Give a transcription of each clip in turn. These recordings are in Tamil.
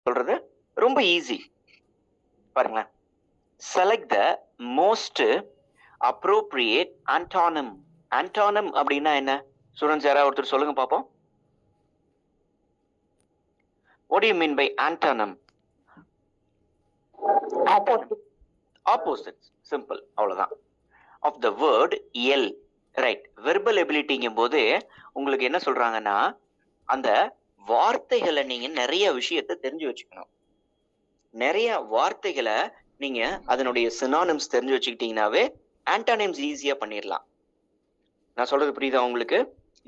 சொல்றது ரொம்ப ஈஸி. பாருங்க, செலக்ட் த மோஸ்ட் அப்ரோப்ரியேட் ஆன்டானம். ஆன்டானம் அப்படின்னா என்ன? ஸ்டூடெண்ட்ஸ் யாராவது ஒருத்தர் சொல்லுங்க பாப்போம். What do you mean by antonym? Opposites. Simple. அவ்வளவுதான். Of the word L. Right. Verbal abilityங்கும் போது உங்களுக்கு என்ன சொல்றாங்கன்னா, அந்த வார்த்தைகளை நீங்க நிறைய விஷயத்தை தெரிஞ்சு வச்சுக்கணும். நிறைய வார்த்தைகளை நீங்க அதனுடைய சினானிம்ஸ் தெரிஞ்சு வச்சுக்கிட்டீங்கன்னாவே ஆன்டானிம்ஸ் ஈஸியா பண்ணிடலாம். நான் சொல்றது புரியுதா உங்களுக்கு?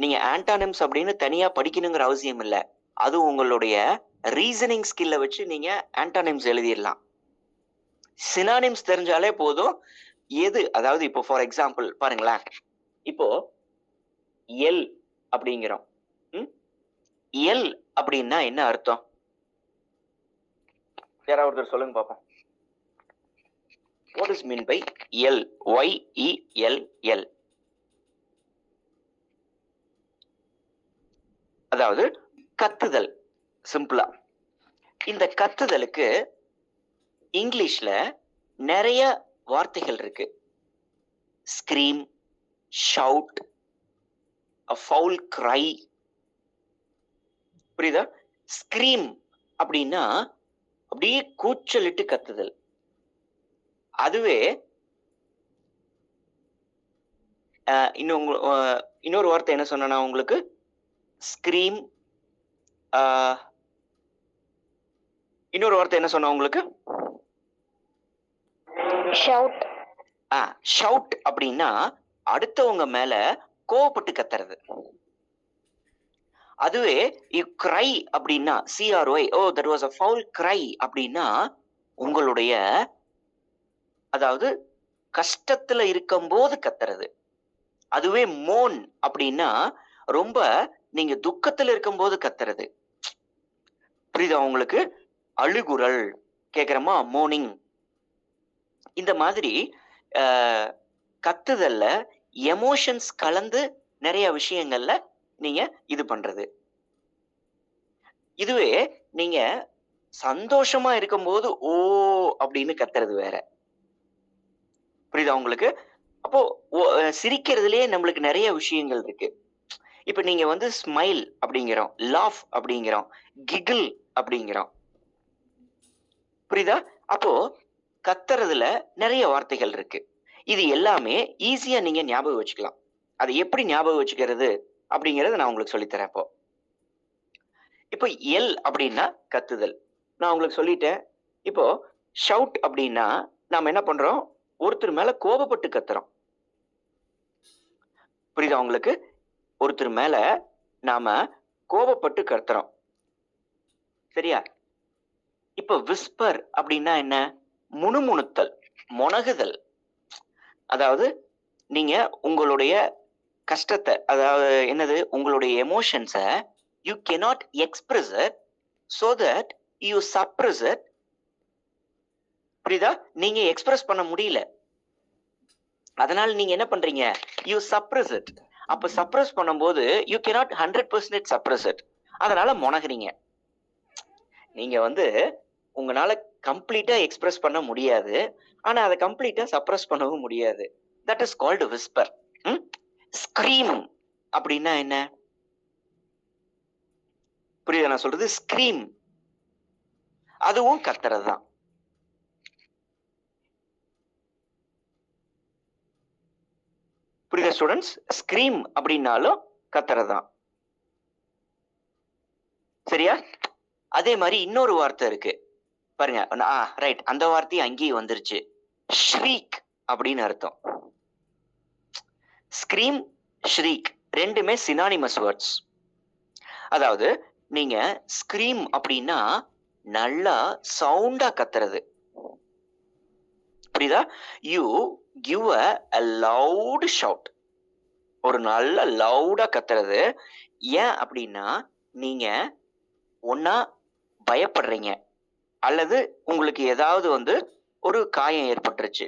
நீங்க ஆன்டானிம்ஸ் அப்படின்னு தனியா படிக்கணுங்கிற அவசியம் இல்லை. அது உங்களுடைய ரீசனிங் ஸ்கில்ல வச்சு நீங்க ஆன்டானிம்ஸ் எழுதிடலாம். சினானிம்ஸ் தெரிஞ்சாலே போதும். எது, அதாவது இப்போ ஃபார் எக்ஸாம்பிள் பாருங்களேன், இப்போ எல் அப்படிங்கிறோம். எல் அப்படின்னா என்ன அர்த்தம்? யாராவது ஒருத்தர் சொல்லுங்க பாப்போம். What is mean by L? Y-E-L-L. அதாவது கத்துதல். சிம்பிளா இந்த கத்துதலுக்கு இங்கிலீஷ்ல நிறைய வார்த்தைகள் இருக்கு. Scream, shout, a foul cry. புரியுதா? ஸ்கிரீம் அப்படின்னா அப்படியே கூச்சலிட்டு கத்துதல். அதுவே இன்னொரு வார்த்தை என்ன சொன்னா உங்களுக்கு? ஸ்கிரீம், இன்னொரு வார்த்தை என்ன சொன்னா உங்களுக்கு? ஷவுட். ஷவுட் அப்படின்னா அடுத்தவங்க மேல கோவப்பட்டு கத்துறது. அதுவே you cry அப்படின்னா CRY, oh that was a foul cry அப்படின்னா உங்களுடைய, அதாவது கஷ்டத்துல இருக்கும்போது கத்துறது. அதுவே மோன் அப்படின்னா ரொம்ப நீங்க துக்கத்துல இருக்கும்போது கத்துறது. புரியுதா உங்களுக்கு? அழுகுரல் கேக்குறமா, மோர்னிங். இந்த மாதிரி கத்துதல்ல எமோஷன்ஸ் கலந்து நிறைய விஷயங்கள்ல நீங்க இது பண்றது. இதுவே நீங்க சந்தோஷமா இருக்கும்போது ஓ அப்படின்னு கத்துறது வேற. புரியுதா உங்களுக்கு? அப்போ சிரிக்கிறதுலயே நம்மளுக்கு நிறைய விஷயங்கள் இருக்கு. இப்ப நீங்க வந்து ஸ்மைல் அப்படிங்கிறோம், லாஃப் அப்படிங்கிறோம், கிகிள் அப்படிங்கிறோம். புரியுதா? அப்போ கத்துறதுல நிறைய வார்த்தைகள் இருக்கு. இது எல்லாமே ஈஸியா நீங்க ஞாபகம் வச்சுக்கலாம். அதை எப்படி ஞாபகம் வச்சுக்கிறது அப்படிங்கறத நான் உங்களுக்கு சொல்லித்தரேன். இப்போ எல் அப்படின்னா கத்துதல், நான் உங்களுக்கு சொல்லிட்டேன். இப்போ ஷவுட் அப்படின்னா நாம என்ன பண்றோம்? ஒருத்தர் மேல கோபப்பட்டு கத்துறோம். புரியுதா உங்களுக்கு? ஒருத்தர் மேல நாம கோபப்பட்டு கத்துறோம். சரியா? இப்ப விஸ்பர் அப்படின்னா என்ன? முணுமுணுத்தல், மொனகுதல். அதாவது நீங்க உங்களுடைய கஷ்டத்தை, அதாவது என்னது, உங்களுடைய எமோஷன்ஸை you cannot express it so that you suppress it. புரியுதா? நீங்க எக்ஸ்பிரஸ் பண்ண முடியல, அதனால நீங்க என்ன பண்றீங்க? you suppress it. அப்ப சப்ரஸ் பண்ணும்போது you cannot 100% suppress it. அதனால மொனகுறீங்க. நீங்க வந்து உங்களால கம்ப்ளீட்டா எக்ஸ்பிரஸ் பண்ண முடியாது, ஆனா அதை கம்ப்ளீட்டா சப்ரஸ் பண்ணவும் முடியாது. That is called whisper. Scream அப்படின்னா என்ன? புரியுதா நான் சொல்றது? ஸ்கிரீம் அதுவும் கத்துறது தான். புரியுதா ஸ்டூடெண்ட்ஸ்? ஸ்கிரீம் அப்படின்னாலும் கத்துறது தான். சரியா? அதே மாதிரி இன்னொரு வார்த்தை இருக்கு பாருங்க. ரைட், அந்த வார்த்தை அங்கேயும் வந்துருச்சு. ஷ்ரீக் அப்படின்னு அர்த்தம். ஸ்கிரீம், ஷ்ரீக் ரெண்டுமே சினானிமஸ் வேர்ட்ஸ். அதாவது நீங்க ஸ்கிரீம் அப்படின்னா நல்லா சவுண்டா கத்துறது. புரியுதா? You give a loud shout. ஒரு நல்ல லவுடா கத்துறது. ஏன் அப்படின்னா நீங்க ஒன்னா பயப்படுறீங்க, அல்லது உங்களுக்கு ஏதாவது வந்து ஒரு காயம் ஏற்பட்டுருச்சு,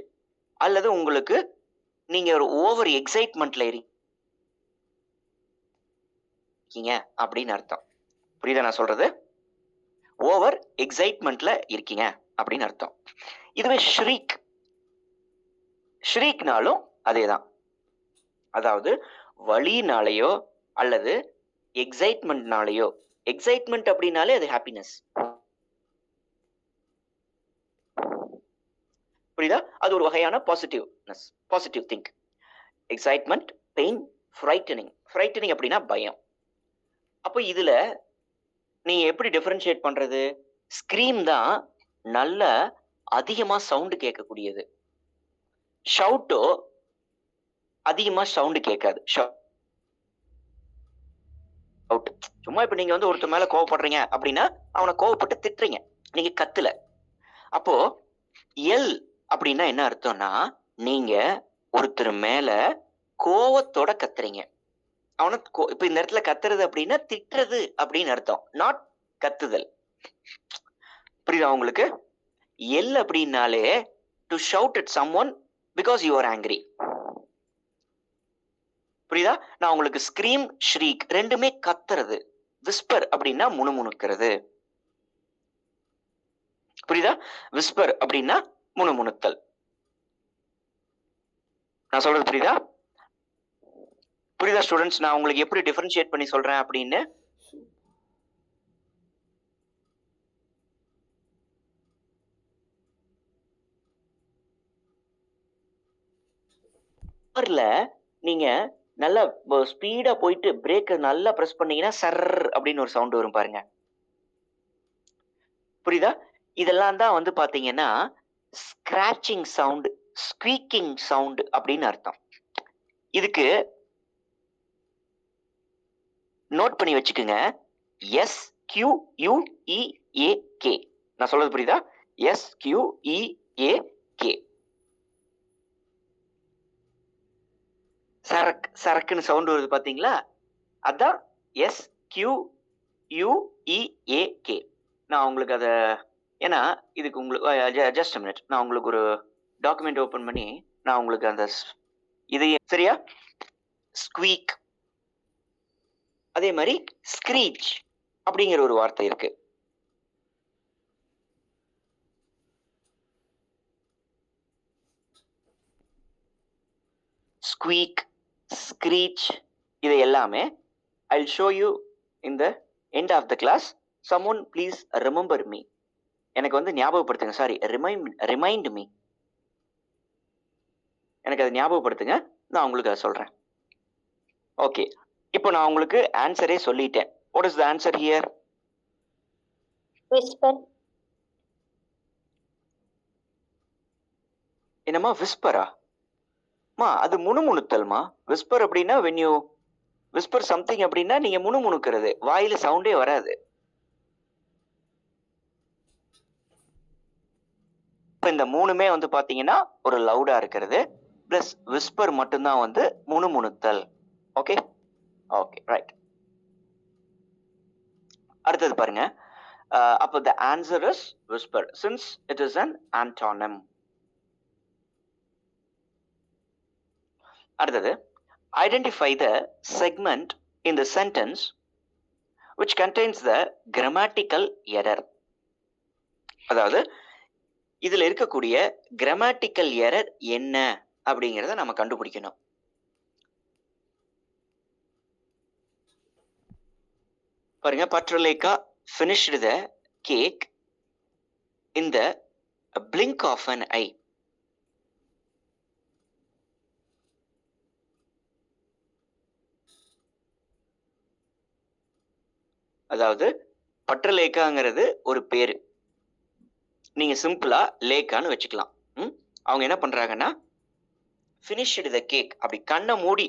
அல்லது உங்களுக்கு நீங்க ஒரு ஓவர் எக்ஸைட்மெண்ட்ல இருக்கீங்க அப்படின்னு அர்த்தம். புரியுதா நான் சொல்றது? ஓவர் எக்ஸைட்மெண்ட்ல இருக்கீங்க அப்படின்னு அர்த்தம். இதுவே ஷ்ரீக்னாலும் அதேதான். அதாவது வலினாலேயோ அல்லது எக்ஸைட்மெண்ட்னாலேயோ, எக்ஸைட்மெண்ட் அப்படின்னாலே அது ஹாப்பினஸ், புரியுதா? அது ஒரு வகையான positiveness, positive think. Excitement, pain, frightening அப்படின்னா பயம். அப்போ இதுல நீங்க எப்படி டிஃபரன்ஷியேட் பண்றது? ஸ்கிரீம் தான் நல்ல அதிகமா சவுண்ட் கேட்கக்கூடியது. ஷவுட்டோ அதிகமா சவுண்ட் கேட்காது. சும்மா இப்ப நீங்க வந்து ஒருத்தர் மேல கோவப்படுறீங்க அப்படின்னா அவனை கோவப்பட்டு திட்டுறீங்க, நீங்க கத்துல. அப்போ எல் அப்படின்னா என்ன அர்த்தம்னா, நீங்க ஒருத்தர் மேல கோவத்தோட கத்துறீங்க. அவனை இப்ப இந்த இடத்துல கத்துறது அப்படின்னா திட்டுறது அப்படின்னு அர்த்தம், நாட் கத்துதல். புரியுதா உங்களுக்கு? எல் அப்படின்னாலே to shout at someone because you are angry. புரியுதா? நான் உங்களுக்கு ஸ்கிரீம், ஷ்ரீக் ரெண்டுமே கத்துறது. விஸ்பர் அப்படின்னா முணுமுணுக்கிறது. புரியுதா? விஸ்பர் அப்படின்னா முணுமுணுத்தல். நான் சொல்றது புரியுதா? புரியுதா ஸ்டூடெண்ட்ஸ்? நான் உங்களுக்கு எப்படி டிஃபரன்ஷியேட் பண்ணி சொல்றேன் அப்படின்னு. நீங்க நல்லா ஸ்பீடா போயிட்டு பிரேக் நல்லா பிரஸ் பண்ணீங்கன்னா சர் அப்படின்னு ஒரு சவுண்ட் வரும் பாருங்க. புரியுதா? இதெல்லாம் தான் வந்து பாத்தீங்கன்னா ஸ்கிராச்சிங் சவுண்ட், ஸ்குவீக்கிங் சவுண்ட் அப்படின்னு அர்த்தம். இதுக்கு நோட் பண்ணி வச்சுக்கோங்க. SQUEAK. நான் சொல்றது புரியுதா? SQEAK. சரக்குன்னு சவுண்ட் வருது பாத்தீங்களா? அதான் SQUEAK. நான் உங்களுக்கு அதை, ஏன்னா இதுக்கு உங்களுக்கு ஜஸ்ட் மினிட், நான் உங்களுக்கு ஒரு டாக்குமெண்ட் ஓபன் பண்ணி நான் உங்களுக்கு அந்த இதையே, சரியா? ஸ்குவீக், அதே மாதிரி ஸ்கிரீச் அப்படிங்கிற ஒரு வார்த்தை இருக்கு. ஸ்குவீக், ஸ்கிரீச், இது எல்லாமே I'll show you in the end of the class. Someone please remember me. எனக்கு வந்து ஞாபகப்படுத்துங்க. Sorry, remind me. எனக்கு அதை ஞாபகப்படுத்துங்க, நான் உங்களுக்கு அதை சொல்றேன். ஓகே, இப்போ நான் உங்களுக்கு ஆன்சரே சொல்லிட்டேன். What is the answer here? Whisper. என்னம்மா விஸ்பரா? மா அது முணுமுணுத்தல்மா. விஸ்பர் அப்படின்னா when you whisper something அப்படின்னா நீங்க முணுமுணுக்கிறது, வாயில சவுண்டே வராது. இந்த மூணுமே வந்து பாத்தீங்கன்னா ஒரு லவுடா இருக்கிறது, பிளஸ் விஸ்பர் மட்டும்தான் வந்து முணுமுணுத்தல். Okay okay right. அடுத்தது பாருங்க. அப்போ the answer is whisper since it is an antonym. அடுத்தது, identify the segment in the sentence which contains the grammatical error. அதாவது இதுல இருக்கக்கூடிய grammatical error என்ன அப்படிங்கறத நம்ம கண்டுபிடிக்கணும். பாருங்க, பற்றலேகா finished the cake in the blink of an eye. அதாவது பற்றலேகாங்கிறது ஒரு பேரு, நீங்க சிம்பிளா லேக்கான்னு வச்சுக்கலாம். அவங்க என்ன பண்றாங்கன்னா finished the cake, அப்படி கண்ணை மூடி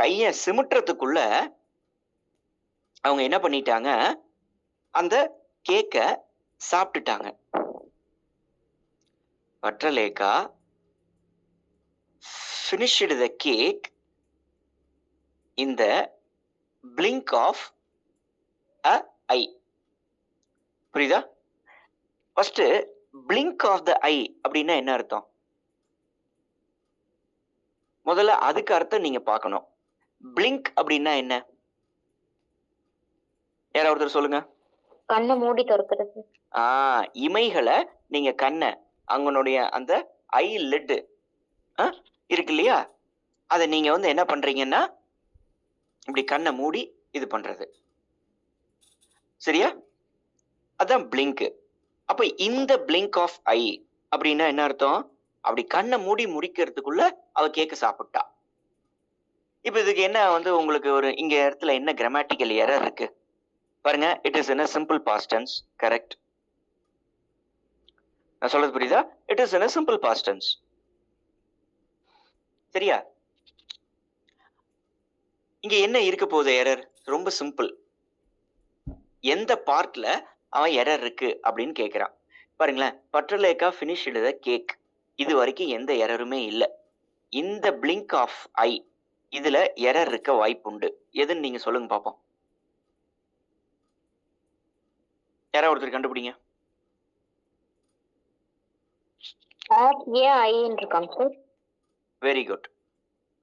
கைய சிமிட்டுறதுக்குள்ள அவங்க என்ன பண்ணிட்டாங்க, அந்த கேக்க சாப்பிட்டுட்டாங்க. பற்றலேகா finished the cake in the blink of a eye. புரியுதா? First blink of the eye அப்படின்னா என்ன அர்த்தம்? முதல்ல அதுக்கு அர்த்தம் நீங்க பார்க்கணும். blink அப்படின்னா என்ன? யாராவது ஒருத்தர் சொல்லுங்க. கண்ணை மூடி திறக்கிறது. இமைகளை நீங்க கண்ணை அங்கனுடைய அந்த ஐ லிட் இருக்கு இல்லையா, அதை நீங்க வந்து என்ன பண்றீங்கன்னா இப்படி கண்ணை மூடி இது பண்றது. சரியா? அதான் பிளிங்க். அப்ப இந்த பிளிங்க் ஆஃப் ஐ அப்படின்னா என்ன அர்த்தம்? அப்படி கண்ணை மூடி முடிக்கிறதுக்குள்ள அவ கேக்க சாப்பிட்டா. இப்ப இதுக்கு என்ன வந்து உங்களுக்கு ஒரு இங்க இடத்துல என்ன கிராமட்டிக்கல் எரர் இருக்கு பாருங்க. It is in a simple past tense. Correct? நான் சொல்றது புரியுதா? It is in a simple past tense. சரியா? இங்க என்ன இருக்க போகுது எரர்? ரொம்ப சிம்பிள். எந்த பார்ட்ல அவன் எரர் இருக்கு அப்படின்னு கேட்கிறான். பாருங்களேன், பட்டர்லேக்கா ஃபினிஷ்டு த கேக், இது வரைக்கும் எந்த எரருமே இல்லை. இந்த பிளிங்க் ஆஃப் ஐ இதுல எரர் இருக்க வாய்ப்புண்டு. எதுன்னு நீங்க சொல்லுங்க பாப்போம். யாராவது ஒருத்தர் கண்டுபிடிங்க. Very good.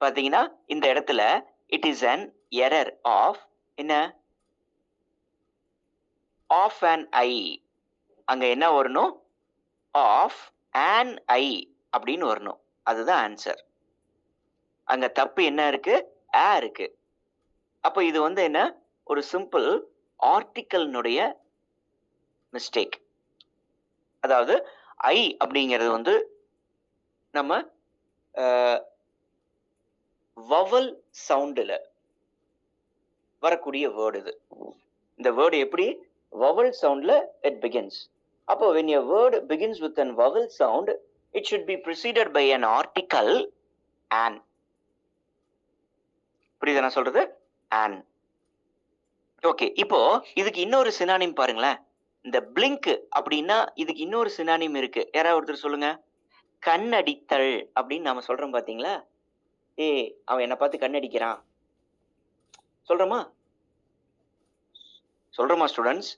பாத்தீங்கன்னா இந்த இடத்துல it is an error of என்ன? Of an I. அங்க என்ன வரணும்? ஆஃப் an ஐ அப்படின்னு வரணும். அதுதான் ஆன்சர். அங்க தப்பு என்ன இருக்கு? இருக்கு. அப்ப இது வந்து என்ன? ஒரு சிம்பிள் ஆர்டிக்கல்னுடைய மிஸ்டேக். அதாவது ஐ அப்படிங்கிறது வந்து நம்ம வவல் சவுண்டுல வரக்கூடிய வேர்டு. இது இந்த வேர்டு எப்படி? வவல் சவுண்ட்ல இட் பிகின்ஸ். அப்போ when a word begins with an vowel sound, it should be preceded by an article an. புரியுதா நான் சொல்றது? an. ஓகே, இப்போ இதுக்கு இன்னொரு சினானிம் பாருங்களேன். இந்த பிளிங்க் அப்படின்னா இதுக்கு இன்னொரு சினானிம் இருக்கு. யாராவது ஒருத்தர் சொல்லுங்க. கண்ணடித்தல் அப்படின்னு நாம சொல்றோம் பாத்தீங்களா? அவன் என்ன பார்த்து கண்ணடிக்கிறான் சொல்றோமா? சொல்றோமா ஸ்டூடெண்ட்ஸ்?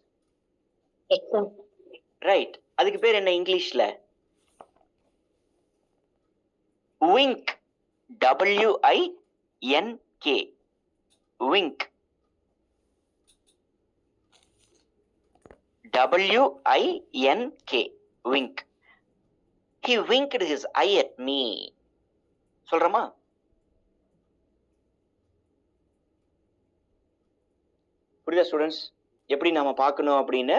ரைட். அதுக்கு பேர் என்ன இங்கிலீஷ்ல? Wing. WINK. Wing. WINK. Wing. He winked his eye at me. சொல்றோமா? புரியுதா ஸ்டூடெண்ட்ஸ்? எப்படி நாம பார்க்கணும் அப்படின்னு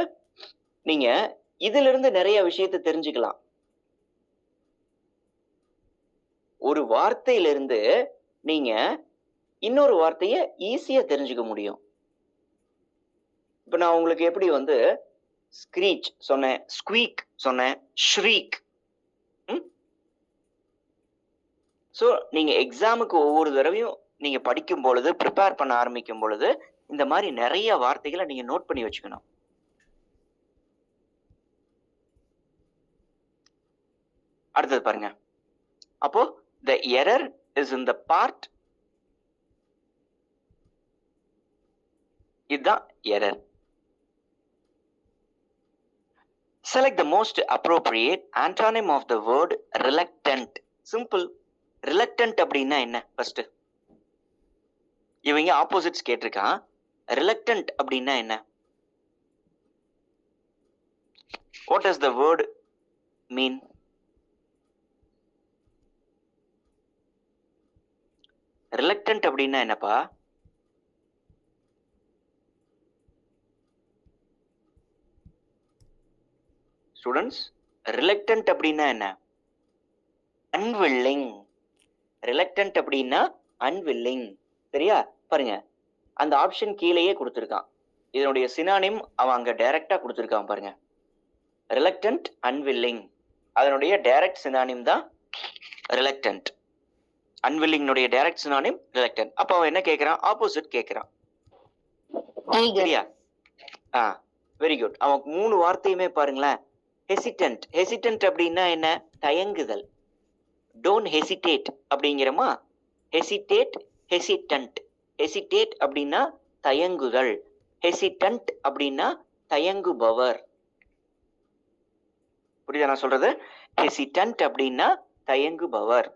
நீங்க இதுல இருந்து நிறைய விஷயத்தை தெரிஞ்சுக்கலாம். ஒரு வார்த்தையிலிருந்து நீங்க இன்னொரு வார்த்தைய ஈஸியா தெரிஞ்சுக்க முடியும். இப்ப நான் உங்களுக்கு எப்படி வந்து ஸ்க்ரீச் சொன்னேன், ஸ்குவீக் சொன்னேன், ஷ்ரீக். ஸோ நீங்க எக்ஸாமுக்கு ஒவ்வொரு தடவையும் நீங்க படிக்கும் பொழுது, ப்ரிப்பேர் பண்ண ஆரம்பிக்கும் பொழுது இந்த மாதிரி நிறைய வார்த்தைகளை நீங்க நோட் பண்ணி வச்சுக்கணும். அடுத்தது பாருங்க. அப்போ the error is in the part. இதுதான் error. Select the most appropriate antonym of the word reluctant. Simple. reluctant அப்படின்னா என்ன? ஃபர்ஸ்ட் இவங்க ஆப்போசிட்ஸ் கேட்டிருக்கான். reluctant அப்படின்னா என்ன? What does the word mean? reluctant அப்படின்னா என்னப்பா? ஸ்டூடெண்ட்ஸ், reluctant அப்படின்னா என்ன? unwilling. reluctant அப்படின்னா unwilling. சரியா? பாருங்க, அந்த ஆப்ஷன் கீழேயே கொடுத்துருக்கான். இதனுடைய சினானிம் அவன் அங்க டைரக்டா கொடுத்துருக்கான் பாருங்க. reluctant, unwilling. அதனுடைய டைரக்ட் சினானிம் தான் reluctant. unwilling உடைய டைரக்ட் சினானிம் reluctant. அப்ப அவன் என்ன கேட்கிறான்? ஆப்போசிட் கேட்கிறான். சரியா? Very good. அவன் 3 வார்த்தையுமே பாருங்களேன். hesitant. hesitant அப்படின்னா என்ன? தயங்குதல். don't hesitate அப்படிங்கிறமா? hesitate, hesitant. hesitate அப்படின்னா தயங்குதல். hesitant அப்படின்னா தயங்குபவர். புரியுதா நான் சொல்றது? hesitant அப்படின்னா தயங்குபவர்.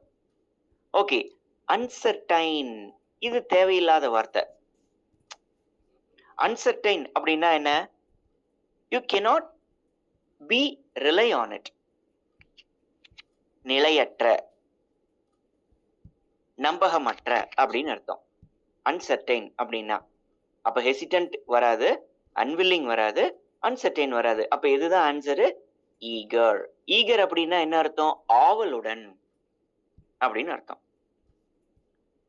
ஓகே. uncertain, இது தேவையில்லாத வார்த்தை. uncertain அப்படின்னா என்ன? You cannot be rely on it. நிலையற்ற, நம்பகமற்ற அப்படின்னு அர்த்தம். அன்சர்டைன் அப்படின்னா அப்ப ஹெசிடன்ட் வராது, அன்வில்லிங் வராது, அன்சர்டைன் வராது. அப்ப எதுதான் ஆன்சரு? ஈகர். ஈகர் அப்படின்னா என்ன அர்த்தம்? ஆவலுடன் அப்படின்னு அர்த்தம்.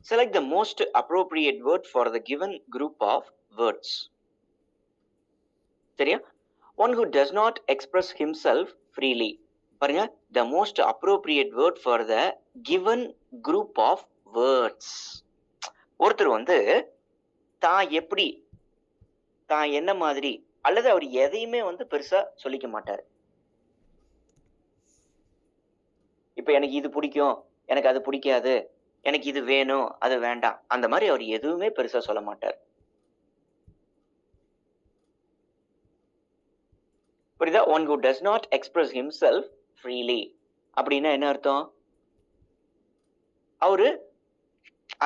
Select the most appropriate word for the given group of words. சரியா? One who does not express himself freely. பாருங்க, the most appropriate word for the given group of words. ஒருத்தர் வந்து தான் எப்படி, தான் என்ன மாதிரி, அல்லது அவர் எதையுமே வந்து பெருசா சொல்லிக்க மாட்டாரு. இப்ப எனக்கு இது பிடிக்கும், எனக்கு அது பிடிக்காது, எனக்கு இது வேணும், அது வேண்டாம், அந்த மாதிரி அவர் எதுவுமே பெருசா சொல்ல மாட்டார். புரியுதா? One who does not express himself freely அப்படின்னா என்ன அர்த்தம்? அவரு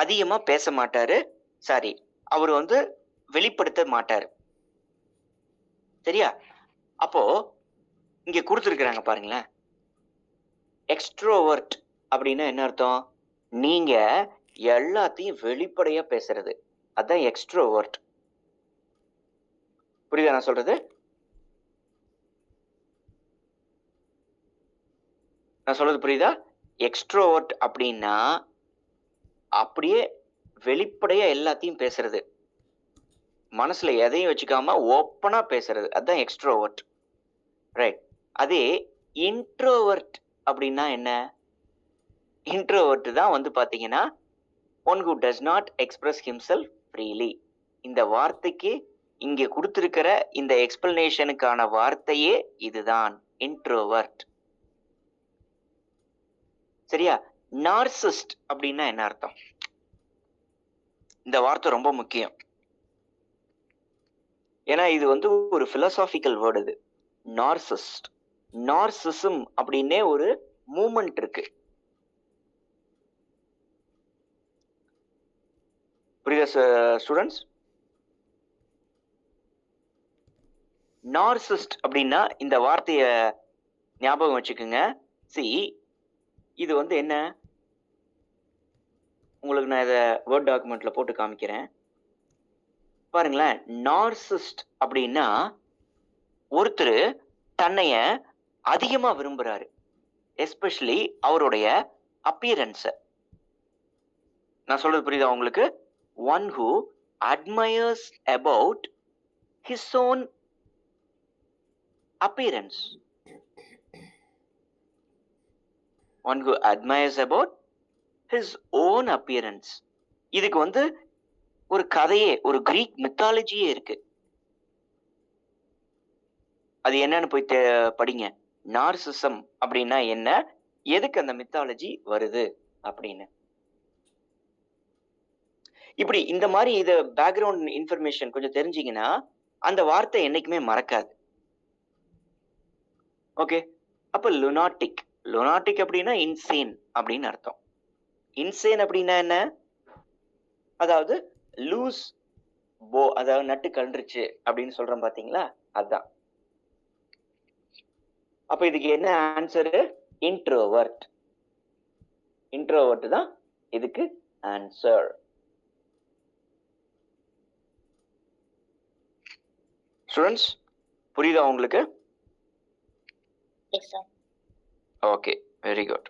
அதிகமா பேச மாட்டாரு, சாரி, அவர் வந்து வெளிப்படுத்த மாட்டாரு. சரியா? அப்போ இங்க கொடுத்துருக்காங்க பாருங்களேன், எக்ஸ்ட்ரோவர்ட் அப்படின்னா என்ன அர்த்தம்? நீங்க எல்லாத்தையும் வெளிப்படையா பேசுறது, அதான் எக்ஸ்ட்ரோவர்ட். புரியுதா நான் சொல்றது? நான் சொல்றது புரியுதா? எக்ஸ்ட்ரோவர்ட் அப்படின்னா அப்படியே வெளிப்படையா எல்லாத்தையும் பேசுறது, மனசுல எதையும் வச்சுக்காம ஓப்பனா பேசுறது, அதுதான் எக்ஸ்ட்ரோவர்ட். ரைட். அதே இன்ட்ரோவர்ட் அப்படின்னா என்ன? இன்ட்ரோவர்ட் தான் வந்து பாத்தீங்கன்னா one who does not express himself freely. இந்த வார்த்தைக்கு இங்க கொடுத்திருக்கிற இந்த எக்ஸ்பிளனேஷனுக்கான வார்த்தையே இதுதான், இன்ட்ரோவர்ட். சரியா? நார்சிஸ்ட் அப்படின்னா என்ன அர்த்தம்? இந்த வார்த்தை ரொம்ப முக்கியம், ஏன்னா இது வந்து ஒரு பிலோசாபிக்கல் வேர்டு. இது நார்சிஸ்ட். நார்சிசம் அப்படின்னே ஒரு மூமெண்ட் இருக்கு. புரியுதா ஸ்டூடெண்ட்ஸ்? நார்சிஸ்ட் அப்படின்னா இந்த வார்த்தைய ஞாபகம் வச்சுக்கோங்க. சி, இது வந்து என்ன, உங்களுக்கு நான் இதை வேர்ட் டாக்குமெண்ட்ல போட்டு காமிக்கிறேன் பாருங்களேன். நார்சிஸ்ட் அப்படின்னா ஒருத்தர் தன்னைய அதிகமா விரும்புறாரு, எஸ்பெஷலி அவருடைய அப்பியரன்ஸ. நான் சொல்றது புரியுதா உங்களுக்கு? One who admires about his own appearance. One who admires about his own appearance. இதுக்கு வந்து ஒரு கதையே, ஒரு கிரீக் மித்தாலஜியே இருக்கு. அது என்னன்னு போய் படிங்க. நார்சிசம் அப்படின்னா என்ன, எதுக்கு அந்த மித்தாலஜி வருது அப்படின்னு. இப்படி இந்த மாதிரி இத பேக்ரவுண்ட் இன்ஃபர்மேஷன் கொஞ்சம் தெரிஞ்சீங்கன்னா அந்த வார்த்தை என்னைக்குமே மறக்காது. ஓகே. அப்ப லுனாட்டிக், லுனாட்டிக் அப்படின்னா இன்சேன் அப்படின்னு அர்த்தம். இன்சேன் அப்படின்னா என்ன? அதாவது லூஸ் போ, அதாவது நட்டு கண்டுருச்சு அப்படின்னு சொல்றோம் பாத்தீங்களா, அதுதான். அப்ப இதுக்கு என்ன ஆன்சரு? இன்ட்ரோவர்ட். இன்ட்ரோவர்ட் தான் இதுக்கு ஆன்சர். ஸ்டூடெண்ட்ஸ் புரியுதா உங்களுக்கு? Yes sir. Okay, very good.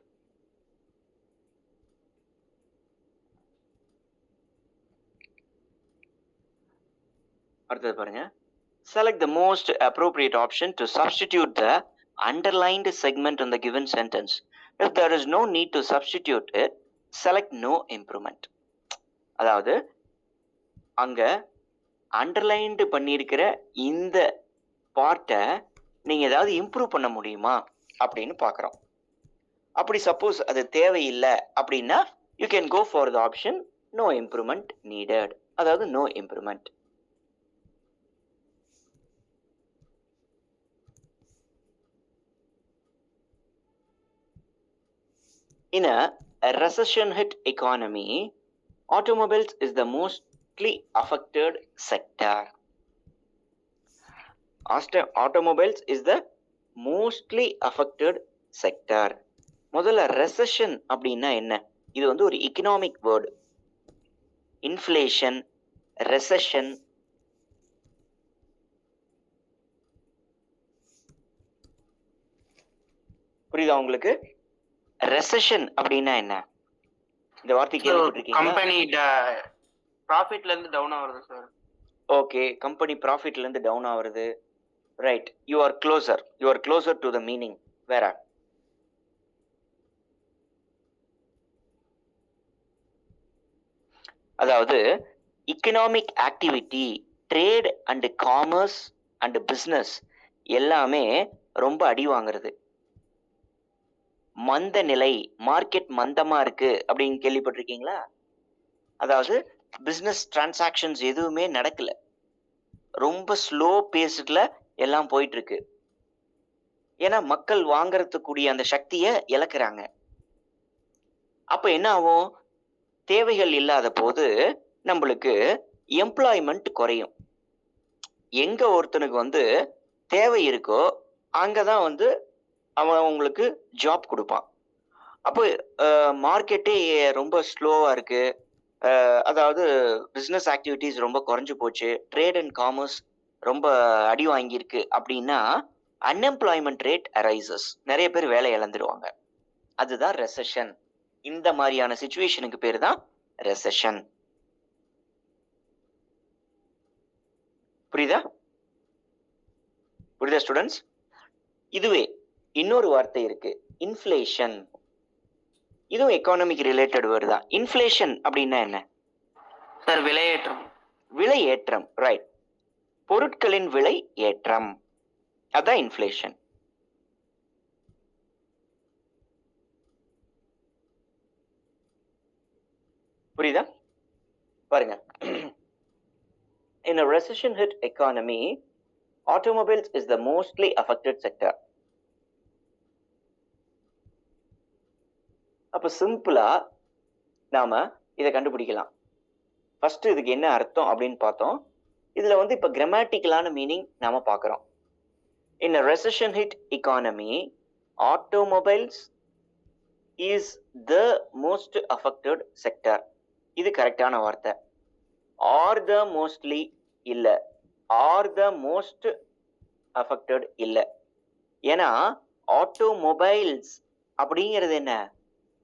அடுத்தது பாருங்க. Select the most appropriate option to substitute the underlined segment in the given sentence. If there is no need to substitute it, select no improvement. அதாவது அங்க அண்டர்லைன்டு பண்ணியிருக்கிற இந்த பார்ட்டை நீங்க ஏதாவது இம்ப்ரூவ் பண்ண முடியுமா அப்படின்னு பார்க்குறோம். அப்படி சப்போஸ் அது தேவையில்லை அப்படின்னா you can go for the option no improvement needed, அதாவது no improvement. In a recession-hit economy, automobiles is the mostly affected sector. Automobiles is the mostly affected sector. முதல்ல ரெசஷன் அப்படின்னா என்ன? இது வந்து ஒரு economic word. இன்ஃப்ளேஷன், ரெசஷன், புரியுதா உங்களுக்கு? ரெசஷன் அப்படின்னா என்ன? இந்த வார்த்தை கேள்விப்பட்டிருக்கீங்களா? கம்பெனி ப்ராஃபிட்ல இருந்து டவுன் ஆகுறது சார். ஓகே, கம்பெனி ப்ராஃபிட்ல இருந்து டவுன் ஆகுறது. Right, you are closer to the meaning. வேற அதாவது economic activity, trade and commerce and business எல்லாமே ரொம்ப அடி வாங்குறது. மந்த நிலை, மார்க்கெட் மந்தமா இருக்கு அப்படின்னு கேள்விப்பட்டிருக்கீங்களா? அதாவது பிஸ்னஸ் டிரான்சாக்ஷன்ஸ் எதுவுமே நடக்கல, ரொம்ப ஸ்லோ பேஸ்ட்ல எல்லாம் போயிட்டு இருக்கு. ஏன்னா மக்கள் வாங்கறதுக்கூடிய அந்த சக்தியை இழக்கிறாங்க. அப்ப என்ன ஆகும்? தேவைகள் இல்லாத போது நம்மளுக்கு எம்ப்ளாய்மெண்ட் குறையும். எங்க ஒருத்தனுக்கு வந்து தேவை இருக்கோ அங்கதான் வந்து அவன் உங்களுக்கு ஜாப் கொடுப்பான். அப்போ மார்க்கெட்டே ரொம்ப ஸ்லோவா இருக்கு, அதாவது பிஸ்னஸ் ஆக்டிவிட்டிஸ் ரொம்ப குறைஞ்சு போச்சு, ட்ரேட் அண்ட் காமர்ஸ் ரொம்ப அடி வாங்கியிருக்கு அப்படின்னா அன்எம்ப்ளாய்மெண்ட் ரேட் அரைசஸ், நிறைய பேர் வேலை இழந்துருவாங்க. அதுதான் ரெசஷன். இந்த மாதிரியான சிச்சுவேஷனுக்கு பேர் தான் ரெசஷன். புரியுதா ஸ்டூடெண்ட்ஸ்? இதுவே இன்னொரு வார்த்தை இருக்கு, இன்ஃப்ளேஷன். இதுவும் எக்கானமிக் ரிலேட்டட் வேர்டு தான். இன்ஃப்ளேஷன் அப்படின்னா என்ன சார்? விலையேற்றம். விலையேற்றம், ரைட். பொருட்களின் விலை ஏற்றம், அதான் இன்ஃப்ளேஷன். புரியுதா? பாருங்க, in a recession hit economy, automobiles is the mostly affected sector. அப்ப சிம்பிளா நாம இதை கண்டுபிடிக்கலாம். ஃபர்ஸ்ட் இதுக்கு என்ன அர்த்தம் அப்படின்னு பார்த்தோம். இதுல வந்து இப்ப கிராமட்டிக்கலான மீனிங் நாம பார்க்கிறோம். In a recession hit economy, automobiles is the most affected sector. இது கரெக்டான வார்த்தை. ஆர் த மோஸ்ட்லி இல்ல, ஆர் த மோஸ்ட் அஃபெக்டட் இல்ல. ஏன்னா ஆட்டோமொபைல்ஸ் அப்படிங்கிறது என்ன?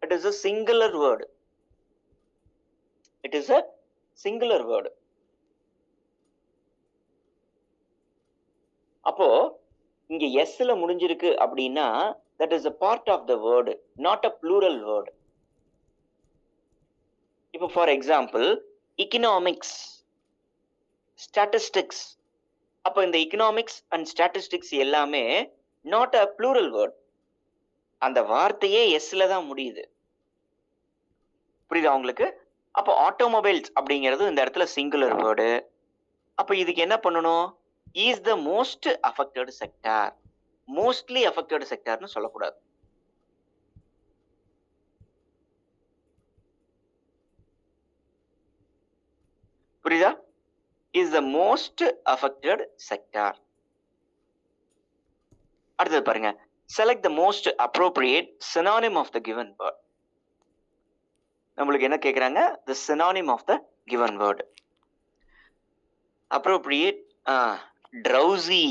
It is a singular word. It is a singular word. அப்போ இங்க எஸ்ல முடிஞ்சிருக்கு அப்படின்னா that is a part of the word, not a plural word. இப்போ ஃபார் எக்ஸாம்பிள் economics, statistics. அப்போ இந்த economics and statistics எல்லாமே not a plural word. அந்த வார்த்தையே எஸ்ல தான் முடியுது. புரியுதா உங்களுக்கு? அப்போ ஆட்டோமொபைல்ஸ் அப்படிங்கிறது இந்த இடத்துல சிங்குலர் வேர்டு. அப்போ இதுக்கு என்ன பண்ணணும்? Is the most affected sector. Mostly affected செக்டார்னு சொல்லக்கூடாது. புரியுதா? Is the most affected sector. அடுத்தது பாருங்க, select the most appropriate synonym of the given word. நம்மளுக்கு என்ன கேக்குறாங்க? the synonym of the given word. appropriate, drowsy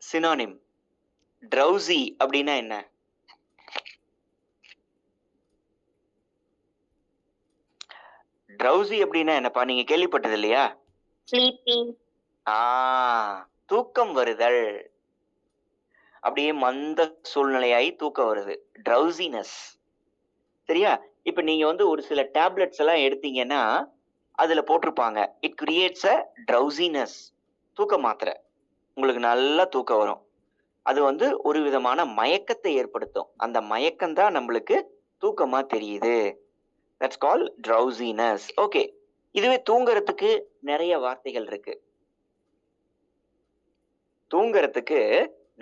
synonym. drowsy அப்படின்னா என்ன? drowsy அப்படின்னா என்னப்பா? நீங்க கேள்விப்பட்டது இல்லையா? sleeping. தூக்கம் வருதல், அப்படியே மந்த சூழ்நிலையாய் தூக்கம் வருது, drowsiness. சரியா? இப்ப நீங்க வந்து ஒரு சில டேப்லெட்ஸ் எல்லாம் எடுத்தீங்கன்னா அதுல போட்டிருப்பாங்க இட் கிரியேட்ஸ் அ drowsiness. தூக்க மாத்திரை, உங்களுக்கு நல்லா தூக்கம் வரும். அது வந்து ஒரு விதமான மயக்கத்தை ஏற்படுத்தும். அந்த மயக்கம் தான் நம்மளுக்கு தூக்கமா தெரியுது. That's called drowsiness. ஓகே, இதுவே தூங்குறதுக்கு நிறைய வார்த்தைகள் இருக்கு. தூங்குறதுக்கு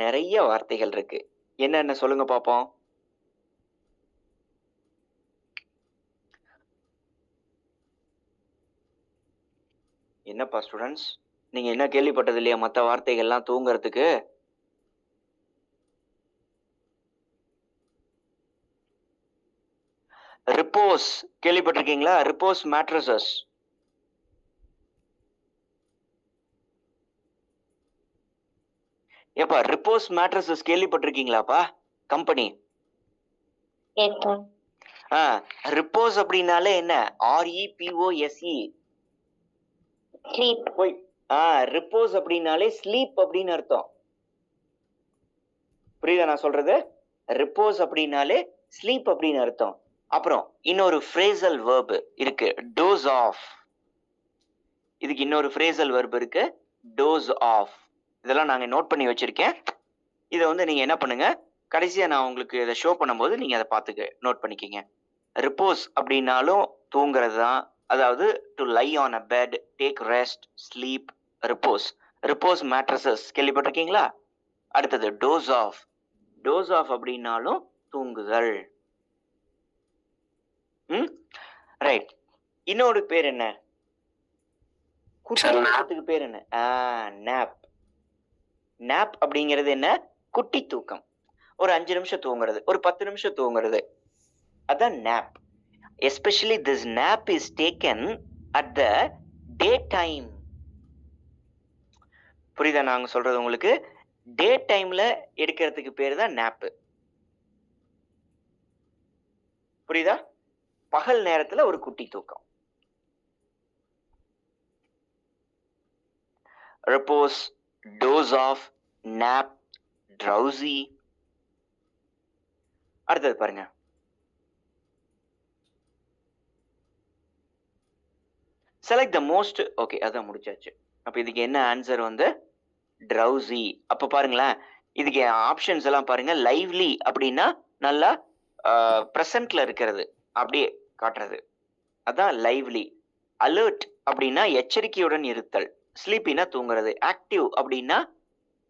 நிறைய வார்த்தைகள் இருக்கு. என்னென்ன சொல்லுங்க பாப்போம். என்னப்பா ஸ்டூடெண்ட்ஸ், நீங்க என்ன கேள்விப்பட்டது இல்லையா மற்ற வார்த்தைகள்லாம் தூங்குறதுக்கு? ரிப்போஸ் கேள்விப்பட்டிருக்கீங்களா? Repose mattresses. ஏப்பா ரிப்போஸ் மேட்ரஸஸ் கேள்விப்பட்டிருக்கீங்களாப்பா? கம்பெனி. ரிப்போஸ் அப்படின்னாலே என்ன? REPOSE. ஸ்லீப். போய் ரிப்போஸ் அப்படின்னாலே ஸ்லீப் அப்படின்னு அர்த்தம். புரியுதா நான் சொல்றது? ரிப்போஸ் அப்படின்னாலே ஸ்லீப் அப்படின்னு அர்த்தம். அப்புறம் இன்னொரு ஃப்ரேசல் வெர்ப் இருக்கு, டோஸ் ஆஃப். இதுக்கு இன்னொரு ஃப்ரேசல் வெர்ப் இருக்கு, டோஸ் ஆஃப். இதெல்லாம் நாங்க நோட் பண்ணி வச்சிருக்கேன். இதை வந்து நீங்க என்ன பண்ணுங்க, கடைசியா நான் உங்களுக்கு இதை ஷோ பண்ணும்போது நீங்க அதை பார்த்துக்க நோட் பண்ணிக்கிங்க. ரிப்போஸ் அப்படின்னாலும் தூங்குறது தான். அதாவது to lie on a bed, take rest, sleep, repose. Repose mattresses கேள்விப்பட்டிருக்கீங்களா? அடுத்தது டோஸ் ஆஃப். டோஸ் ஆஃப் அப்படின்னாலும் தூங்குதல். ரைட். இன்னொரு பேர் என்ன? குட்டி தூக்கத்துக்கு பேர் என்ன? நேப். நேப் அப்படிங்கிறது என்ன? குட்டி தூக்கம். ஒரு 5 நிமிஷம் தூங்குறது, ஒரு 10 நிமிஷம் தூங்குறது, அதான் nap. Especially this nap is taken at the day time. புரியுதா நாங்க சொல்றது உங்களுக்கு? டே டைம்ல எடுக்கிறதுக்கு பேர் தான் நேப். புரியுதா? பகல் நேரத்துல ஒரு குட்டி தூக்கம். Repose, doze off, nap, drowsy. அடுத்தது பாருங்க, செலக்ட் த மோஸ்ட். ஓகே, அதான் முடிச்சாச்சு. அப்ப இதுக்கு என்ன ஆன்சர் வந்து ட்ரௌசி. அப்ப பாருங்களேன், இதுக்கு ஆப்ஷன்ஸ் எல்லாம் பாருங்க. லைவ்லி அப்படின்னா நல்லா பிரசன்ட்ல இருக்கிறது, அப்படியே காட்டுறது, அதான் லைவ்லி. அலர்ட் அப்படின்னா எச்சரிக்கையுடன் இருத்தல், ஸ்லீப்பினா தூங்குறது. ஆக்டிவ் அப்படின்னா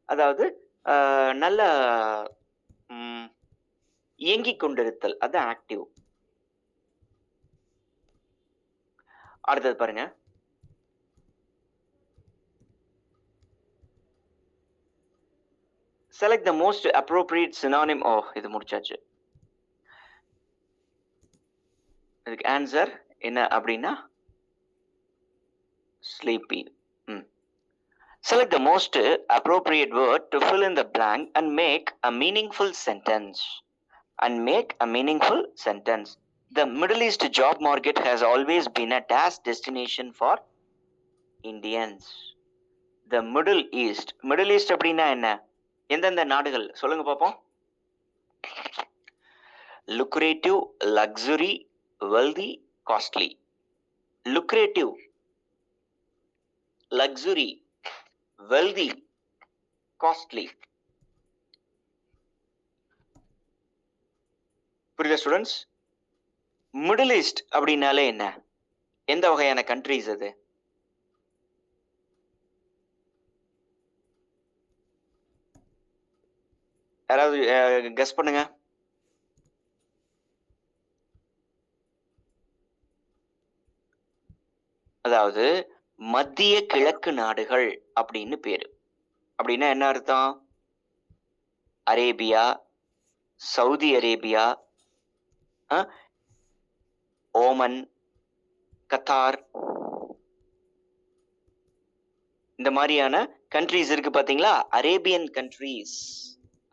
அதாவது நல்ல இயங்கிக் கொண்டிருத்தல், அதான் ஆக்டிவ். அடுத்தது பாருங்க, select the most appropriate synonym. இது முடிச்சாச்சு. இதுக்கு ஆன்சர் என்ன அப்படின்னா sleepy. Select the most appropriate word to fill in the blank and make a meaningful sentence. The Middle East job market has always been a dash destination for Indians. The Middle East அப்படின்னா என்ன? எந்தெந்த நாடுகள் சொல்லுங்க பாப்போம். lucrative, luxury, wealthy, costly. lucrative, luxury, wealthy, costly. புரியுதா ஸ்டூடெண்ட்ஸ்? மிடில் ஈஸ்ட் அப்படின்னாலே என்ன? எந்த வகையான கண்ட்ரிஸ் அது? யாராவது கெஸ் பண்ணுங்க. அதாவது மத்திய கிழக்கு நாடுகள் அப்படின்னு பேரு. அப்படின்னா என்ன அர்த்தம்? Arabia, Saudi Arabia, Oman, Qatar, இந்த மாதிரியான கண்ட்ரிஸ் இருக்கு பாத்தீங்களா? அரேபியன் கண்ட்ரிஸ்,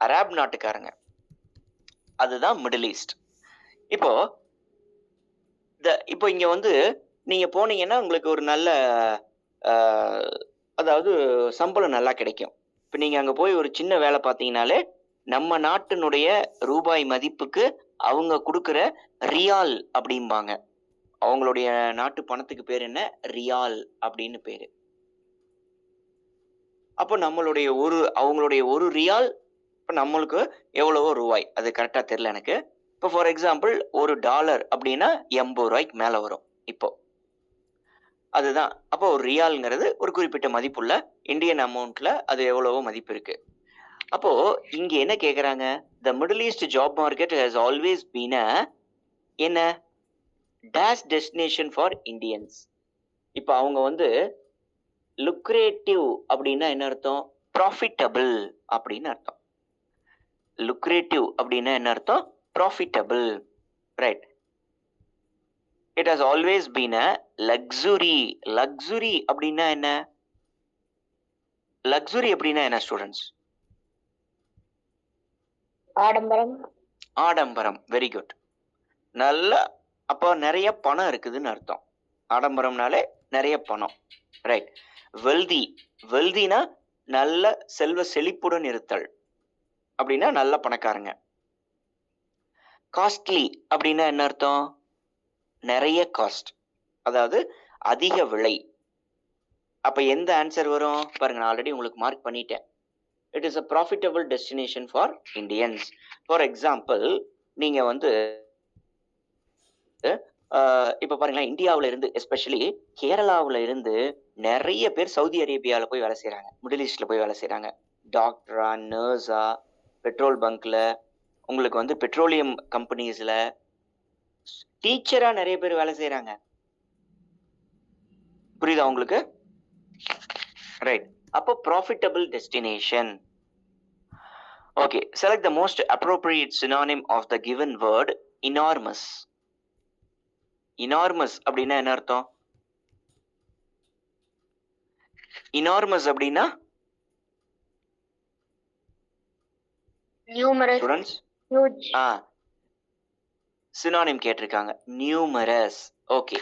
அரேப் நாட்டுக்காரங்க, அதுதான் மிடில் ஈஸ்ட். இப்போ இங்க வந்து நீங்க போனீங்கன்னா உங்களுக்கு ஒரு நல்ல அதாவது சம்பளம் நல்லா கிடைக்கும். இப்போ நீங்க அங்க போய் ஒரு சின்ன வேலை பார்த்தீங்கன்னாலே நம்ம நாட்டினுடைய ரூபாய் மதிப்புக்கு அவங்க கொடுக்குற ரியால் அப்படிம்பாங்க. அவங்களுடைய நாட்டு பணத்துக்கு பேர் என்ன? ரியால் அப்படின்னு பேரு. அப்போ அவங்களுடைய ஒரு ரியால் இப்போ நம்மளுக்கு எவ்வளவோ ரூபாய், அது கரெக்டா தெரியல எனக்கு. இப்போ ஃபார் எக்ஸாம்பிள் $1 அப்படின்னா 80 ரூபாய்க்கு மேல வரும் இப்போ. அதுதான். அப்போ ஒரு ரியால்ங்கிறது ஒரு குறிப்பிட்ட மதிப்புள்ள இந்தியன் அமௌண்ட்ல அது எவ்வளவோ மதிப்பு இருக்கு. அப்போ இங்க என்ன கேக்குறாங்க? The Middle East job market has always been என்ன டேஷ் டெஸ்டினேஷன் ஃபார் இந்தியன்ஸ். இப்போ அவங்க வந்து லுக்ரேட்டிவ் அப்படின்னா என்ன அர்த்தம்? ப்ராஃபிட்டபிள் அப்படின்னு அர்த்தம். லுக்ரேட்டிவ் அப்படின்னா என்ன அர்த்தம்? Profitable. Right. It has always been a luxury. Luxury அப்படின்னா என்ன? லக்ஸுரி அப்படின்னா என்ன ஸ்டூடெண்ட்ஸ்? ஆடம்பரம். ஆடம்பரம். Very good. நல்ல அப்போ நிறைய பணம் இருக்குதுன்னு அர்த்தம். ஆடம்பரம்னாலே நிறைய பணம். ரைட். வெல்தி. வெல்தினா நல்ல செல்வ செழிப்புடன் இருத்தல் அப்படின்னா நல்ல பணக்காரங்க. காஸ்ட்லி அப்படின்னா என்ன அர்த்தம்? நிறைய காஸ்ட், அதாவது அதிக விலை. அப்ப எந்த ஆன்சர் வரும் பாருங்க, நான் ஆல்ரெடி உங்களுக்கு மார்க் பண்ணிட்டேன். It is a profitable destination for Indians. For example, நீங்க வந்து இப்ப பாருங்களேன், இந்தியாவில இருந்து எஸ்பெஷலி கேரளாவில இருந்து நிறைய பேர் சவுதி அரேபியாவில் போய் வேலை செய்யறாங்க, மிடில் ஈஸ்ட்ல போய் வேலை செய்யறாங்க. டாக்டரா, நர்ஸா, பெட்ரோல் பங்க்ல, உங்களுக்கு வந்து பெட்ரோலியம் கம்பெனிஸ்ல, டீச்சரா நிறைய பேர் வேலை செய்யறாங்க. புரியுதா உங்களுக்கு? ரைட். அப்போ profitable destination. Okay, select the most appropriate synonym of the given word enormous. Enormous அப்படின்னா என்ன அர்த்தம்? இனார்மஸ் அப்படின்னா நியூமரஸ். Students huge. சினானிம் கேட்டிருக்காங்க, நியூமரஸ். ஓகே